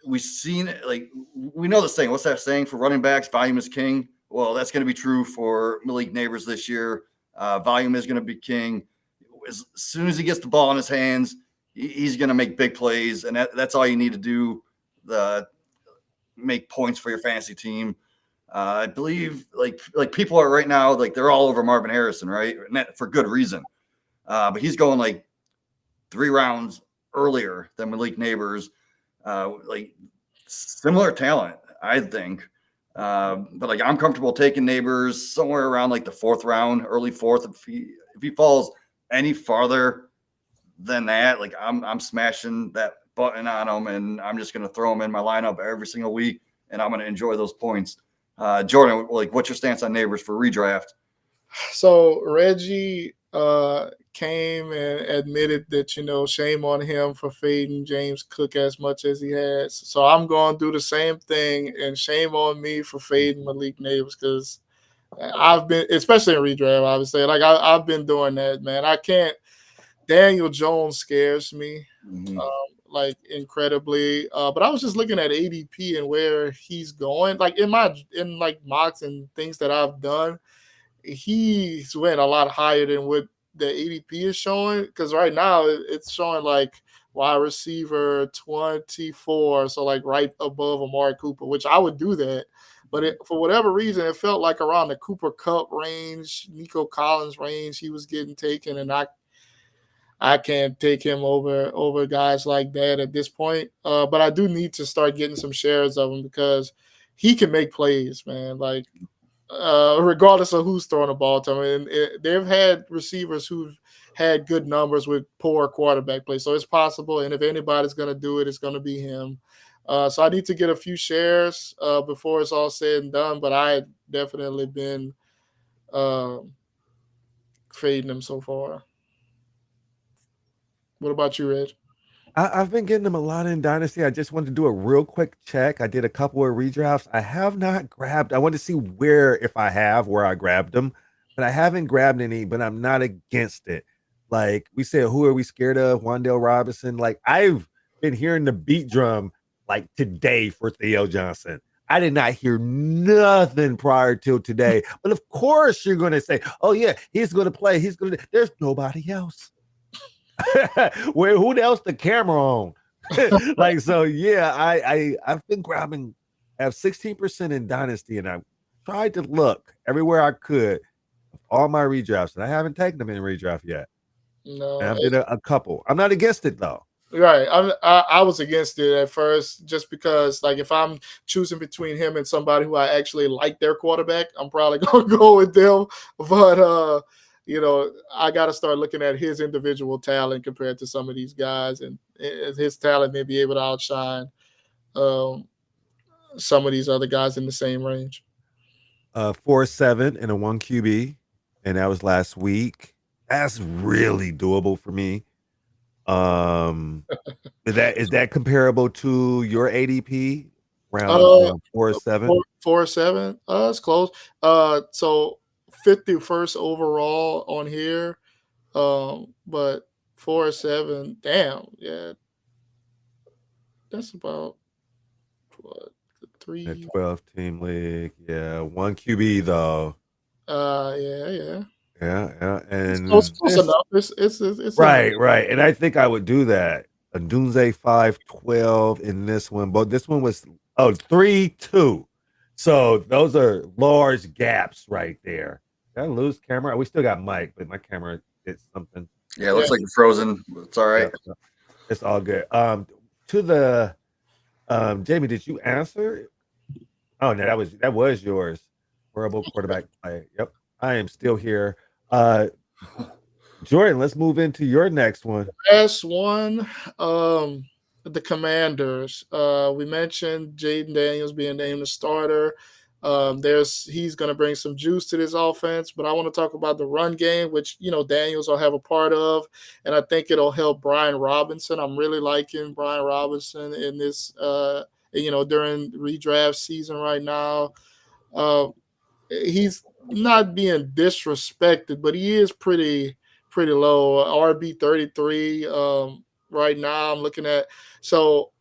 We've seen it. Like, we know this thing. What's that saying for running backs? Volume is king. Well, that's going to be true for Malik Neighbors this year. Volume is going to be king. As soon as he gets the ball in his hands, he's going to make big plays, and that's all you need to do. Make points for your fantasy team. I believe like people are right now, like they're all over Marvin Harrison, right? For good reason. But he's going like 3 rounds earlier than Malik Neighbors. Like similar talent, I think. But like I'm comfortable taking Neighbors somewhere around like the 4th round, early 4th. If he falls any farther than that, like I'm smashing that button on him, and I'm just going to throw him in my lineup every single week, and I'm going to enjoy those points. Jordan, like, what's your stance on Neighbors for redraft? So Reggie came and admitted that, shame on him for fading James Cook as much as he has. So I'm going to do the same thing, and shame on me for fading Malik Neighbors, because I've been, especially in redraft, obviously, like I've been doing that, man. I can't. Daniel Jones scares me, like incredibly. But I was just looking at ADP and where he's going. Like in mocks and things that I've done, he's went a lot higher than what the ADP is showing. Because right now it's showing like wide receiver 24, so like right above Amari Cooper, which I would do that. But for whatever reason, it felt like around the Cooper Kupp range, Nico Collins range, he was getting taken, and I can't take him over guys like that at this point. But I do need to start getting some shares of him because he can make plays, man. Like, regardless of who's throwing the ball to him. And they've had receivers who've had good numbers with poor quarterback play. So it's possible. And if anybody's going to do it, it's going to be him. So I need to get a few shares before it's all said and done. But I had definitely been fading him so far. What about you, Reg? I've been getting them a lot in Dynasty. I just wanted to do a real quick check. I did a couple of redrafts. I have not grabbed. I want to see where I grabbed them, but I haven't grabbed any. But I'm not against it. Like we said, who are we scared of? Wan'Dale Robinson. Like I've been hearing the beat drum like today for Theo Johnson. I did not hear nothing prior till today. But of course, you're going to say, "Oh yeah, he's going to play. He's going to." There's nobody else. Where who else the camera on? Like so, yeah. I've been grabbing. I have 16% in Dynasty, and I tried to look everywhere I could of all my redrafts, and I haven't taken them in redraft yet. No, and I've did a couple. I'm not against it though. Right. I was against it at first just because, like, if I'm choosing between him and somebody who I actually like their quarterback, I'm probably going to go with them. But, I got to start looking at his individual talent compared to some of these guys, and his talent may be able to outshine some of these other guys in the same range. 4-7 and a 1 QB, and that was last week. That's really doable for me. Is that comparable to your ADP round 4-7? 4-7. It's close. So 51st overall on here. But 4-7. Damn, yeah. That's about what, 3. A 12-team league. Yeah, 1 QB though. Yeah. Yeah, and it's close enough. It's right. And I think I would do that. A Dunze 5-12 in this one, but this one was 3-2. So those are large gaps right there. Did I lose camera? We still got Mike, but my camera did something. Yeah, it looks like it's frozen. It's all right. Yeah, it's all good. To the Jamie, did you answer? Oh no, that was yours. Horrible quarterback play. Yep, I am still here. Jordan, let's move into your next one. Last one, the Commanders. We mentioned Jaden Daniels being named the starter. He's going to bring some juice to this offense, but I want to talk about the run game, which Daniels will have a part of, and I think it'll help Brian Robinson. I'm really liking Brian Robinson in this, during redraft season right now. He's not being disrespected, but he is pretty low. RB 33 right now. I'm looking at. So,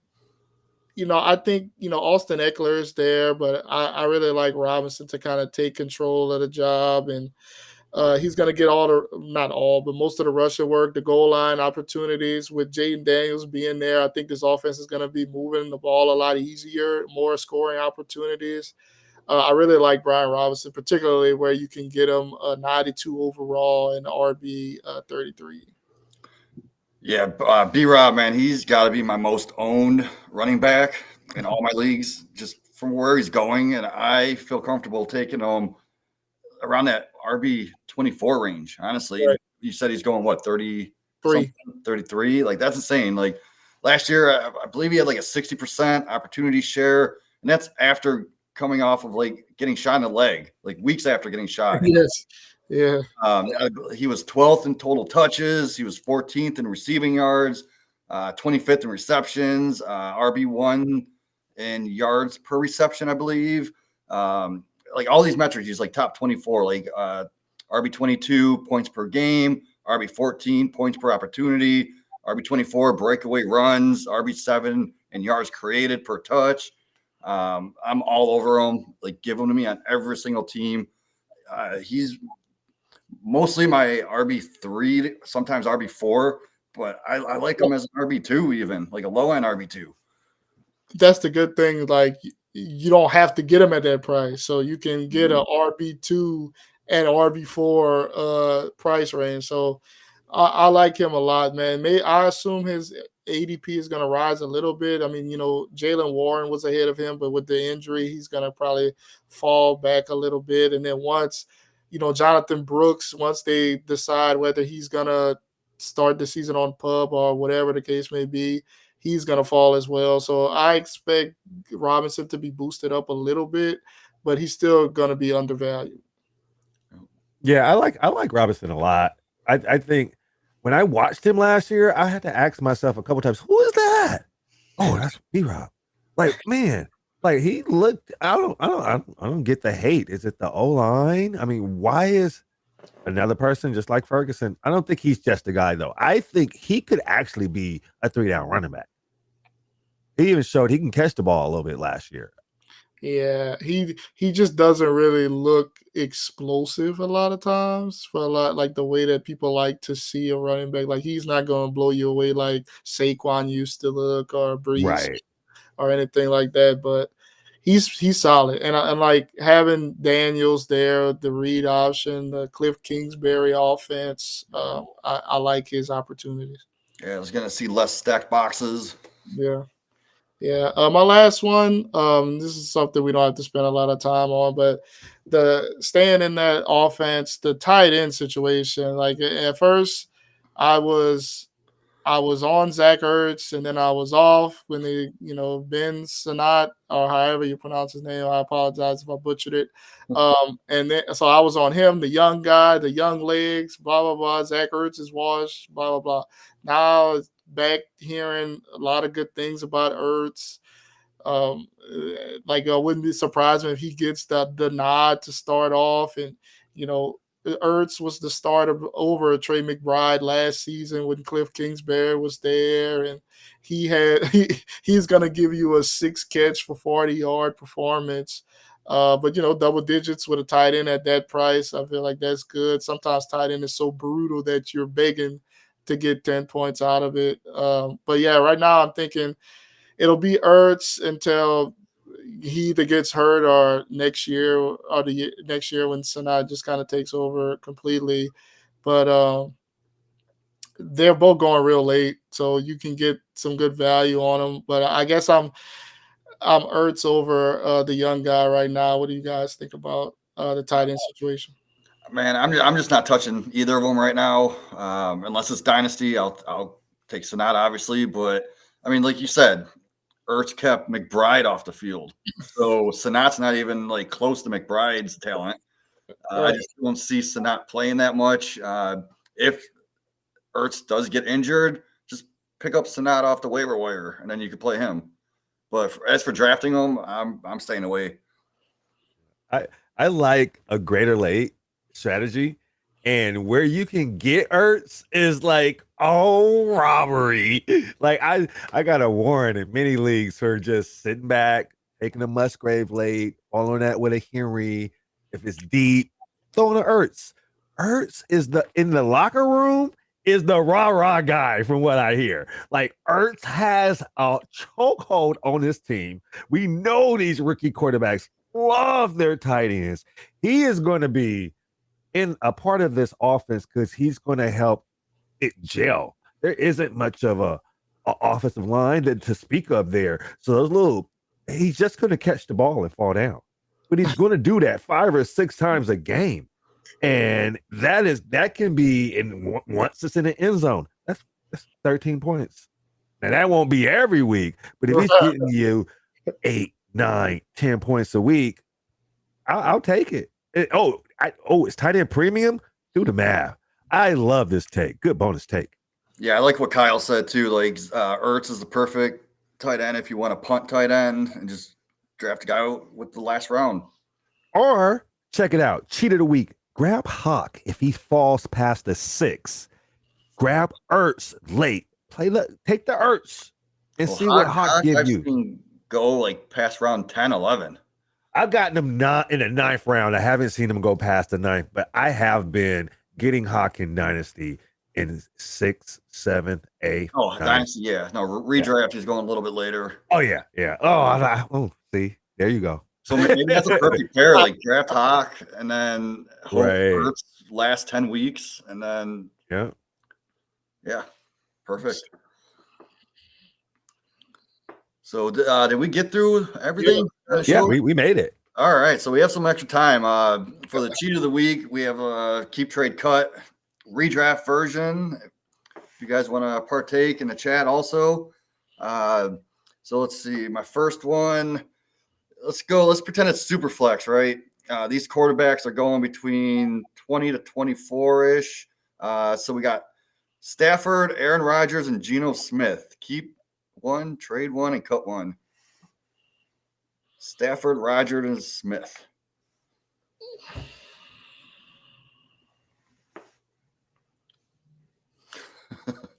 I think Austin Eckler is there, but I really like Robinson to kind of take control of the job, and he's going to get most of the rushing work, the goal line opportunities with Jaden Daniels being there. I think this offense is going to be moving the ball a lot easier, more scoring opportunities. I really like Brian Robinson, particularly where you can get him a 92 overall and RB 33. Yeah, B-Rob, man, he's got to be my most owned running back in all my leagues, just from where he's going. And I feel comfortable taking him around that RB 24 range. Honestly, right. You said he's going, 33? Like, that's insane. Like, last year, I believe he had like a 60% opportunity share. And that's after coming off of like getting shot in the leg, like weeks after getting shot. Yes. Yeah. He was 12th in total touches. He was 14th in receiving yards, 25th in receptions, RB1 in yards per reception, I believe. Like all these metrics, he's like top 24, like RB22 points per game, RB14 points per opportunity, RB24 breakaway runs, RB7 and yards created per touch. I'm all over him. Like, give him to me on every single team. He's mostly my RB3, sometimes RB4, but I like him as an RB2, even like a low end RB2. That's the good thing. Like, you don't have to get him at that price, so you can get a RB2 and RB4 price range. So I like him a lot, man. I assume his ADP is going to rise a little bit. I mean, Jalen Warren was ahead of him, but with the injury, he's going to probably fall back a little bit. And then once, Jonathan Brooks, once they decide whether he's going to start the season on PUB or whatever the case may be, he's going to fall as well. So I expect Robinson to be boosted up a little bit, but he's still going to be undervalued. Yeah, I like Robinson a lot. I think when I watched him last year, I had to ask myself a couple times, who is that? Oh, that's B-Rob. Like, man, like he looked. I don't get the hate. Is it the O-line? I mean, why is another person just like Ferguson? I don't think he's just a guy though. I think he could actually be a 3-down running back. He even showed he can catch the ball a little bit last year. Yeah, he just doesn't really look explosive a lot of times for a lot, like the way that people like to see a running back. Like, he's not going to blow you away like Saquon used to look, or Breeze, Right. or anything like that. But he's solid, and I like having Daniels there, the read option, the Cliff Kingsbury offense. I like his opportunities. Yeah, I was gonna see less stacked boxes. Yeah. Yeah, my last one. This is something we don't have to spend a lot of time on, but staying in that offense, the tight end situation. Like, at first, I was on Zach Ertz, and then I was off when they, Ben Sanat, or however you pronounce his name. I apologize if I butchered it. And then so I was on him, the young guy, the young legs, blah blah blah. Zach Ertz is washed, blah blah blah. Now back hearing a lot of good things about Ertz. Like, I wouldn't be surprised if he gets the nod to start off. And Ertz was the starter over Trey McBride last season when Cliff Kingsbury was there, and he's gonna give you a 6-catch for 40-yard performance. But double digits with a tight end at that price, I feel like that's good. Sometimes tight end is so brutal that you're begging to get 10 points out of it. But yeah, right now I'm thinking it'll be Ertz until he either gets hurt or next year, or the next year when Sanaa just kind of takes over completely. But they're both going real late, so you can get some good value on them. But I guess I'm Ertz over the young guy right now. What do you guys think about the tight end situation? Man, I'm just not touching either of them right now, unless it's dynasty. I'll take Sonata, obviously, but I mean, like you said, Ertz kept McBride off the field, so Sonata's not even like close to McBride's talent. I just don't see Sonata playing that much. If Ertz does get injured, just pick up Sonata off the waiver wire, and then you can play him. But as for drafting him, I'm staying away. I like a greater late strategy, and where you can get Ertz is like robbery. Like, I got a warrant in many leagues for just sitting back, taking a Musgrave late, following that with a Henry. If it's deep, throwing an Ertz. Ertz is in the locker room is the rah-rah guy from what I hear. Like, Ertz has a chokehold on this team. We know these rookie quarterbacks love their tight ends. He is going to be in a part of this offense because he's going to help it gel. There isn't much of a offensive line to speak of there. So he's just going to catch the ball and fall down. But he's going to do that 5 or 6 times a game. And that can be once it's in the end zone. That's 13 points. Now, that won't be every week, but if he's getting you 8, 9, 10 points a week, I'll take it. it's tight end premium. Do the math. I love this take. Good bonus take. Yeah, I like what Kyle said too. Like Ertz is the perfect tight end if you want to punt tight end and just draft a guy with the last round. Or check it out. Cheat of the week. Grab Hawk if he falls past the 6. Grab Ertz late. Take the Ertz and see what Hawk gives you. Seen go like past round 10, 11. I've gotten him not in the 9th round. I haven't seen him go past the 9th, but I have been getting Hawk in Dynasty in 6th, 7th, 8th. Oh, 9th. Dynasty, yeah. No, redraft is going a little bit later. Oh, yeah. See, there you go. So maybe that's a perfect pair. Like draft Hawk and then hope Ertz last 10 weeks. And then, yeah, perfect. So did we get through everything? Yeah, we made it. All right. So we have some extra time. For the cheat of the week, we have a keep trade cut redraft version. If you guys want to partake in the chat also. So let's see. My first one. Let's go. Let's pretend it's super flex, right? These quarterbacks are going between 20 to 24-ish. So we got Stafford, Aaron Rodgers, and Geno Smith. Keep one, trade one, and cut one. Stafford, Rodgers, and Smith.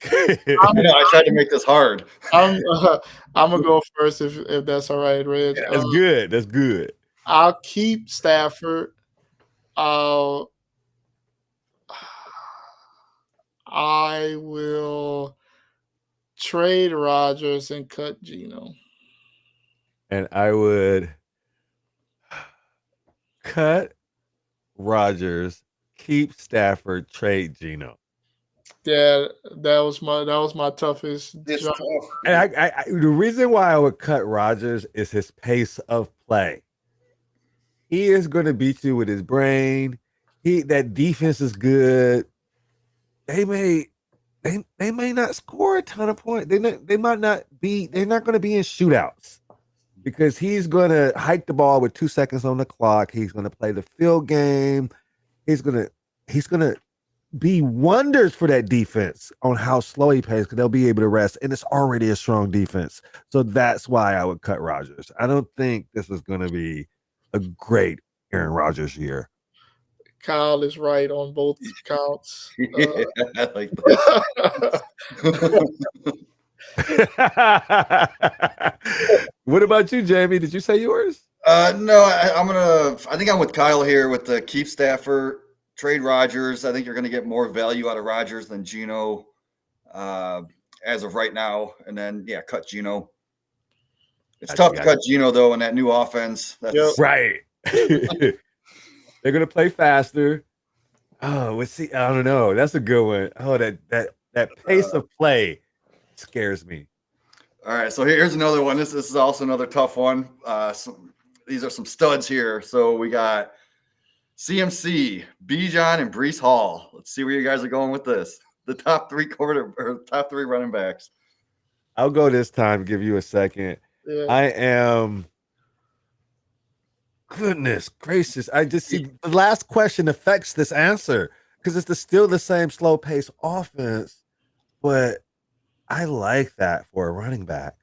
I tried to make this hard. I'm gonna go first if that's all right, Reg. That's good. That's good. I'll keep Stafford. I will trade Rodgers and cut Geno. And I would cut Rodgers, keep Stafford, trade Geno. Yeah, that was my toughest job. And the reason why I would cut Rodgers is his pace of play. He is going to beat you with his brain. That defense is good. They may not score a ton of points. They're not going to be in shootouts because he's going to hike the ball with 2 seconds on the clock. He's going to play the field game. He's going to be wonders for that defense on how slow he plays because they'll be able to rest, and it's already a strong defense. So that's why I would cut Rodgers. I don't think this is going to be a great Aaron Rodgers year. Kyle is right on both counts. I like that. What about you, Jamie? Did you say yours? No, I think I'm with Kyle here with the keep Stafford, trade Rodgers. I think you're going to get more value out of Rodgers than Geno as of right now. And then, cut Geno. It's tough to cut Geno, though, in that new offense. That's right. They're going to play faster. Oh, let's see. I don't know. That's a good one. Oh, that pace of play scares me. All right, so here's another one. This is also another tough one. These are some studs here. So we got CMC, Bijan, and Breece Hall. Let's see where you guys are going with this. The top three running backs. I'll go this time. Give you a second. Yeah. I am. Goodness gracious! I just see the last question affects this answer because it's still the same slow pace offense, but I like that for a running back.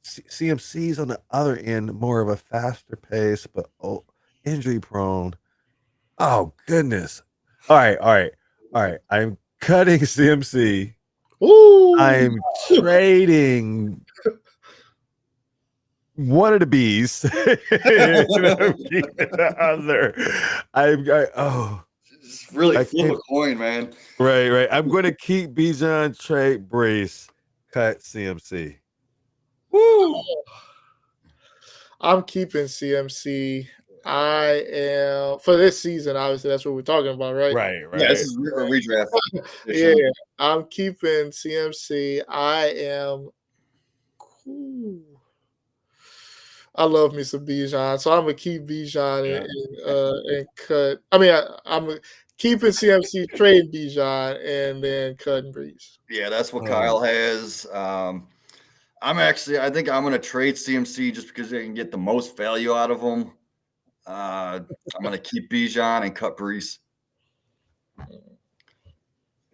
CMC's on the other end, more of a faster pace, but injury prone. Oh goodness! All right. I'm cutting CMC. Ooh. I'm trading one of the bees. I'm keeping the other. Just really flip a coin, man. Right. I'm going to keep Bijan, trade Breece, cut CMC. Woo! I'm keeping CMC. I am for this season. Obviously, that's what we're talking about, right? Right. Yeah, this is a redraft. Yeah, I'm keeping CMC. I am. I love me some Bijan, so I'm gonna keep Bijan and cut. I mean, I'm keeping CMC, trade Bijan, and then cutting Breece. Yeah, that's what Kyle has. I think I'm gonna trade CMC just because they can get the most value out of him. I'm going to keep Bijan and cut Brees.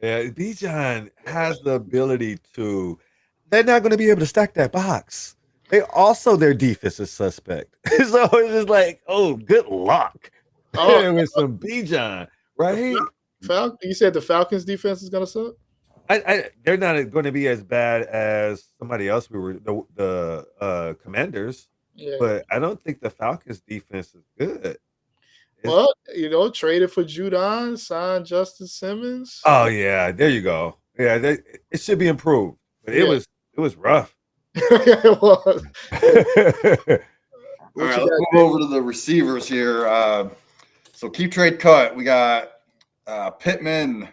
Yeah, Bijan has the ability to. They're not going to be able to stack that box. Their defense is suspect. So it's just like, oh, good luck with some Bijan, right? You said the Falcons defense is gonna suck. They're not going to be as bad as somebody else. We were the Commanders, Yeah. but I don't think the Falcons defense is good. Well, traded for Judon, signed Justin Simmons. Oh yeah, there you go. Yeah, it should be improved, but it was rough. It was. All right, let's move over to the receivers here. So keep trade cut. We got Pittman,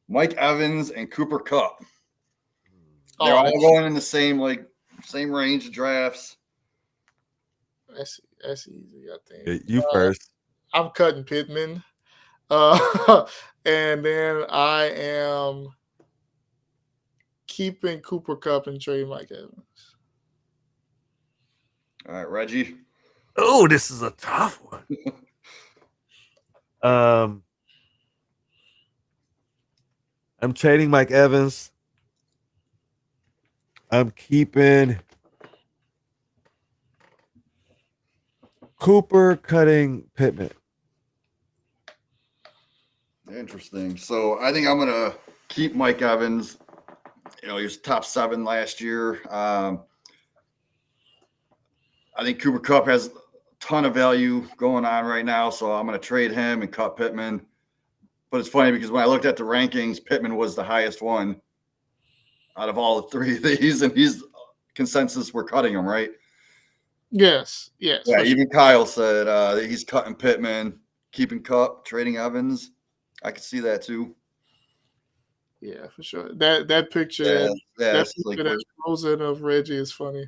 Mike Evans, and Cooper Kupp. They're all going in the same range of drafts. That's easy, I think. Yeah, you first. I'm cutting Pittman. And then I am keeping Cooper Kupp and trading Mike Evans. All right, Reggie. Oh, this is a tough one. I'm trading Mike Evans. I'm keeping Cooper, cutting Pittman. Interesting. So I think I'm going to keep Mike Evans. He was top 7 last year. I think Cooper Kupp has a ton of value going on right now, so I'm going to trade him and cut Pittman. But it's funny because when I looked at the rankings, Pittman was the highest one out of all the 3 of these, and he's consensus we're cutting him, right? Yes. Yeah, even Kyle said that he's cutting Pittman, keeping Kupp, trading Evans. I could see that too. Yeah, for sure. That picture, that's frozen of Reggie is funny.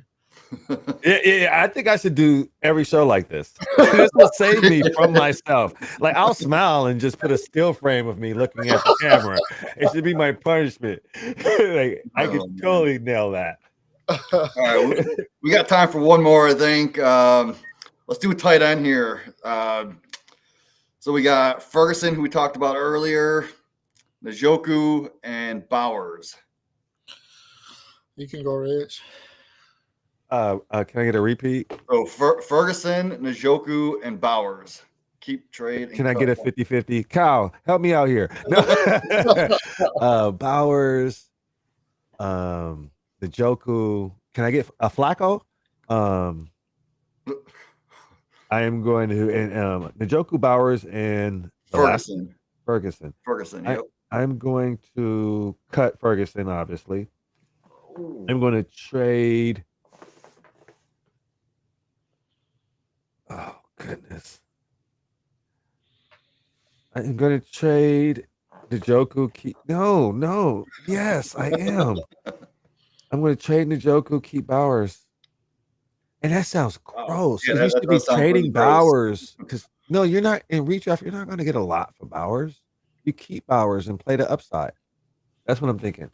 Yeah, I think I should do every show like this. This will save me from myself. Like, I'll smile and just put a still frame of me looking at the camera. It should be my punishment. I could totally nail that. All right, we got time for one more, I think. Let's do a tight end here. So we got Ferguson, who we talked about earlier, Njoku, and Bowers. You can go, Rich. Can I get a repeat? So Ferguson, Njoku, and Bowers. Keep trade. Can I get a 50-50? Kyle, help me out here. No. Bowers, Njoku. Can I get a Flacco? I am going to Njoku, Bowers, and Ferguson. Ferguson. Yep. I'm going to cut Ferguson, obviously. Ooh. I'm going to trade. Oh, goodness. I'm going to trade Njoku. No. Yes, I am. I'm going to trade Njoku, keep Bowers. And that sounds gross. Yeah, you should be trading Bowers because you're not in redraft. You're not going to get a lot for Bowers. You keep Bowers and play the upside. That's what I'm thinking.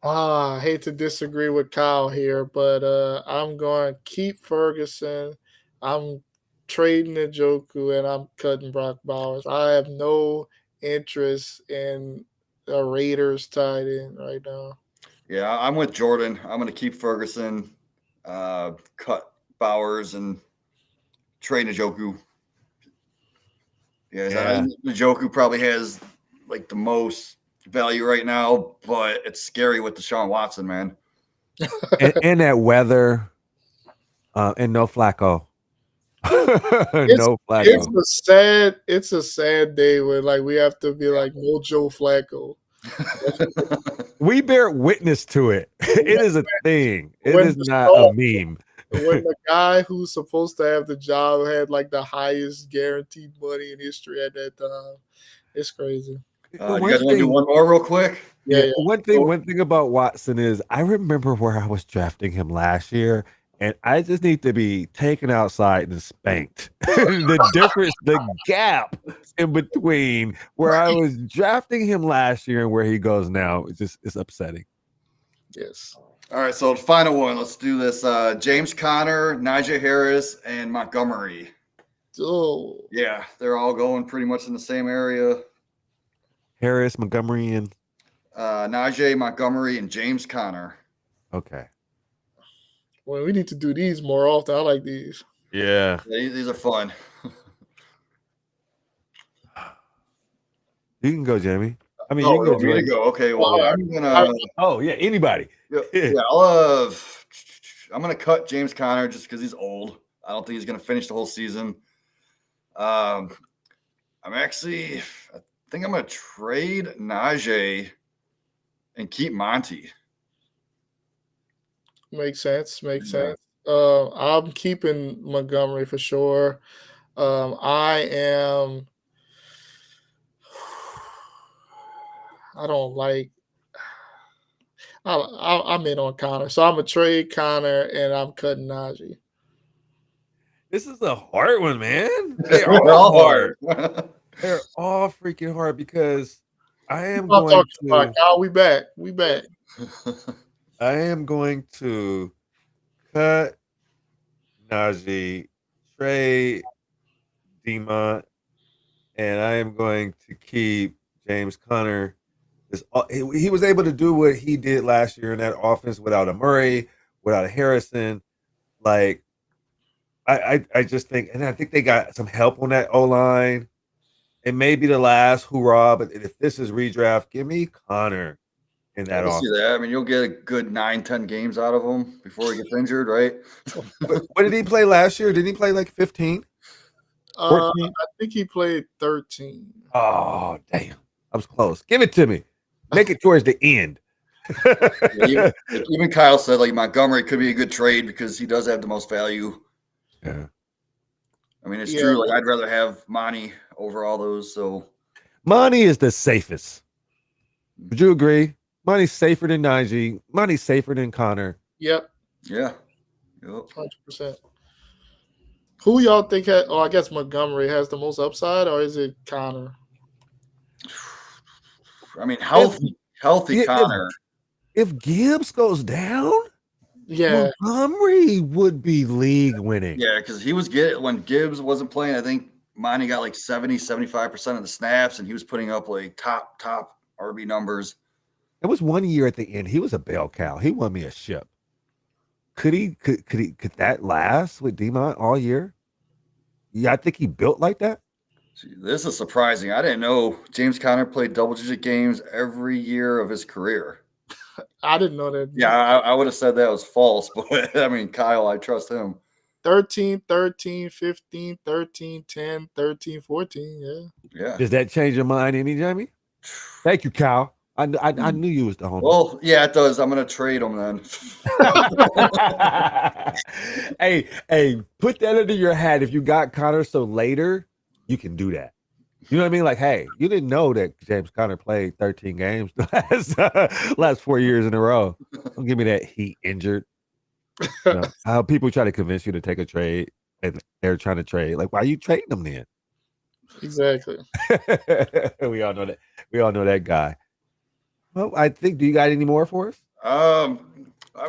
I hate to disagree with Kyle here, but I'm going to keep Ferguson. I'm trading Njoku and I'm cutting Brock Bowers. I have no interest in the Raiders tight end right now. Yeah, I'm with Jordan. I'm going to keep Ferguson. Cut Bowers and trade Njoku. Yeah. Njoku probably has the most value right now, but it's scary with Deshaun Watson, man. and that weather, and no Flacco. No Flacco. It's a sad day when we have to be no Joe Flacco. We bear witness to it. It is a thing. It is not a meme. When the guy who's supposed to have the job had the highest guaranteed money in history at that time, it's crazy. You guys want to do one more real quick? Yeah. One thing about Watson is I remember where I was drafting him last year, and I just need to be taken outside and spanked. The gap in between where I was drafting him last year and where he goes now, it's upsetting. Yes. All right, so the final one. Let's do this. James Conner, Najee Harris, and Montgomery. Oh, Yeah, they're all going pretty much in the same area. Harris, Montgomery, and Najee, Montgomery, and James Conner. okay. well, we need to do these more often. I like these. Yeah. These are fun. You can go, Jamie. I mean, Oh, you can go, me to Jordan. go. Okay, well, Well, I'm gonna. Oh, yeah, anybody. Yeah, I'm gonna cut James Conner just because he's old. I don't think he's gonna finish the whole season. I think I'm gonna trade Najee and keep Monty. Makes sense. Makes Yeah. sense. I'm keeping Montgomery for sure. I am. I don't like. I'm in on Connor, so I'm gonna trade Connor and I'm cutting Najee. This is a hard one, man. They're They're all hard. They're all freaking hard because I am I'm going talking about to. Kyle. We back. We back. I am going to cut Najee, trade Demont, and I am going to keep James Conner. He was able to do what he did last year in that offense without a Murray, without a Harrison. Like, I just think, and I think they got some help on that O-line. It may be the last hoorah, but if this is redraft, give me Connor in that I can see offense. that. I mean, you'll get a good 9-10 games out of him before he gets injured, right? What did he play last year? Didn't he play like 15? 14? I think he played 13. Oh, damn. I was close. Give it to me. Make it towards the end. Even Kyle said like Montgomery could be a good trade because he does have the most value. Yeah. I mean, it's true. Like I'd rather have Monty over all those. So Money is the safest. Would you agree? Money's safer than Najee. Money's safer than Connor. Yep. yeah. Yep. 100%. Who y'all think had? Oh, I guess Montgomery has the most upside, or is it Connor? I mean, healthy Connor. If Gibbs goes down, Yeah. Montgomery would be league winning. Yeah, because he was when Gibbs wasn't playing, I think Monty got like 70-75% of the snaps, and he was putting up like top RB numbers. It was 1 year at the end. He was a bell cow. He won me a ship. Could that last with Demont all year? Yeah, I think he built like that. Gee, this is surprising. I didn't know James Conner played double-digit games every year of his career. I didn't know that. Yeah, I would have said that was false, but I mean, Kyle, I trust him. 13, 13, 15, 13, 10, 13, 14. Yeah. Does that change your mind any, Jamie? Thank you, Kyle. I knew you was the homie. Well, yeah, it does. I'm going to trade him then. hey, put that under your hat. If you got Connor so later, you can do that. You know what I mean? Like, hey, you didn't know that James Conner played 13 games the last 4 years in a row. Don't give me that he injured. You know, how people try to convince you to take a trade and they're trying to trade. Like, why are you trading them then? Exactly. We all know that. We all know that guy. Well, I think. Do you got any more for us? I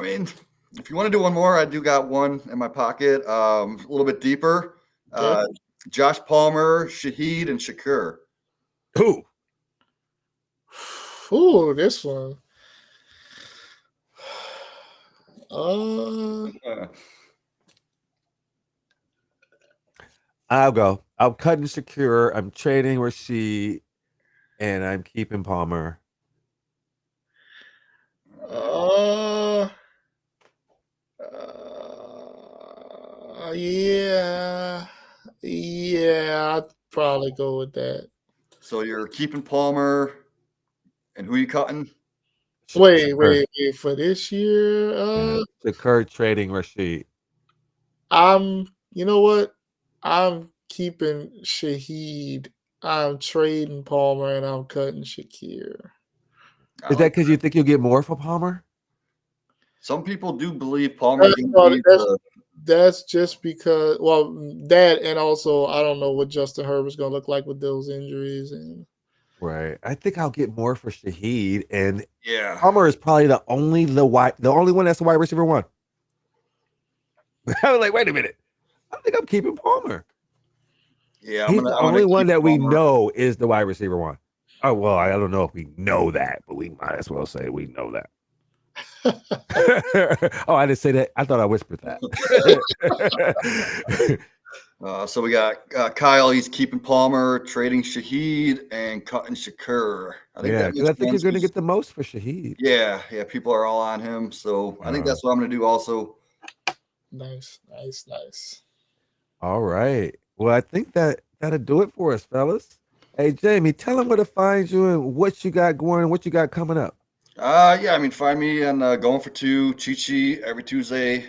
mean, if you want to do one more, I do got one in my pocket. A little bit deeper. Okay. Josh Palmer, Shaheed, and Shakur. Who? Ooh, this one. I'll go. I'm cutting Shakur. I'm trading Rasheed, and I'm keeping Palmer. Yeah, I'd probably go with that. So you're keeping Palmer, and who you cutting? Wait, for this year, Shakur trading Rasheed. you know what? I'm keeping Shaheed. I'm trading Palmer, and I'm cutting Shakir. Is that because you think you'll get more for Palmer? Some people do believe Palmer can be That's just because, well, that and also I don't know what Justin Herbert's going to look like with those injuries. And Right. I think I'll get more for Shaheed, and yeah. Palmer is probably the only one that's the wide receiver one. I was like, wait a minute. I think I'm keeping Palmer. Yeah, He's the only one that we Palmer. know is the wide receiver one. Oh, well, I don't know if we know that, but we might as well say we know that. Oh, I didn't say that. I thought I whispered that. So we got Kyle. He's keeping Palmer, trading Shaheed, and cutting Shakur. Yeah, because I think you're going to get the most for Shaheed. Yeah. People are all on him. So I think that's what I'm going to do also. Nice. All right. Well, I think that'll do it for us, fellas. Hey, Jamie, tell them where to find you and what you got going and what you got coming up. Find me on Going for2 Cheatsheet every Tuesday.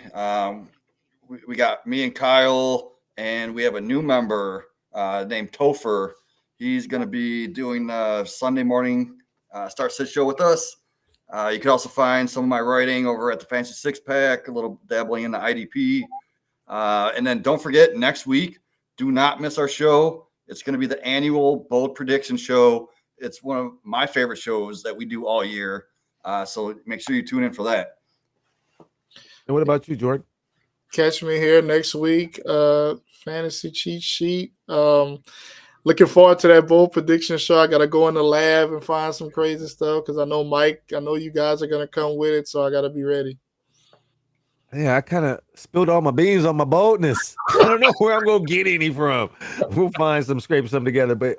We got me and Kyle, and we have a new member named Topher. He's going to be doing Sunday morning Start Sit Show with us. You can also find some of my writing over at the Fancy Six Pack, a little dabbling in the IDP. And then don't forget, next week, do not miss our show. It's going to be the annual Bold Prediction Show. It's one of my favorite shows that we do all year. So make sure you tune in for that. And what about you, Jordan? Catch me here next week. Fantasy Cheat Sheet. Looking forward to that bold prediction show. I got to go in the lab and find some crazy stuff because I know you guys are going to come with it, so I got to be ready. Yeah, I kind of spilled all my beans on my boldness. I don't know where I'm going to get any from. We'll find scrape some together. But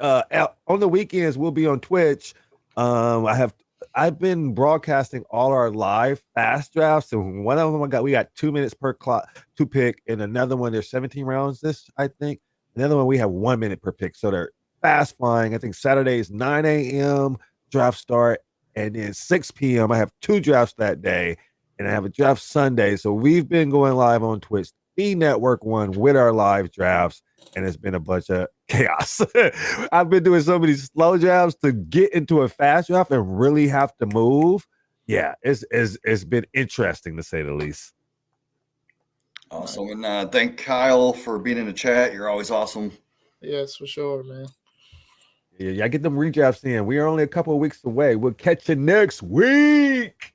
on the weekends, we'll be on Twitch. I've been broadcasting all our live fast drafts, and one of them we got 2 minutes per to pick, and another one there's 17 rounds. I think another one we have 1 minute per pick, so they're fast flying. I think Saturday is 9 a.m. draft start, and then 6 p.m. I have 2 drafts that day, and I have a draft Sunday. So we've been going live on Twitch, the network one, with our live drafts. And it's been a bunch of chaos. I've been doing so many slow drafts to get into a fast draft and really have to move. Yeah, it's been interesting to say the least. Awesome. And thank Kyle for being in the chat. You're always awesome. Yes, for sure, man. Yeah, get them redrafts in. We are only a couple of weeks away. We'll catch you next week.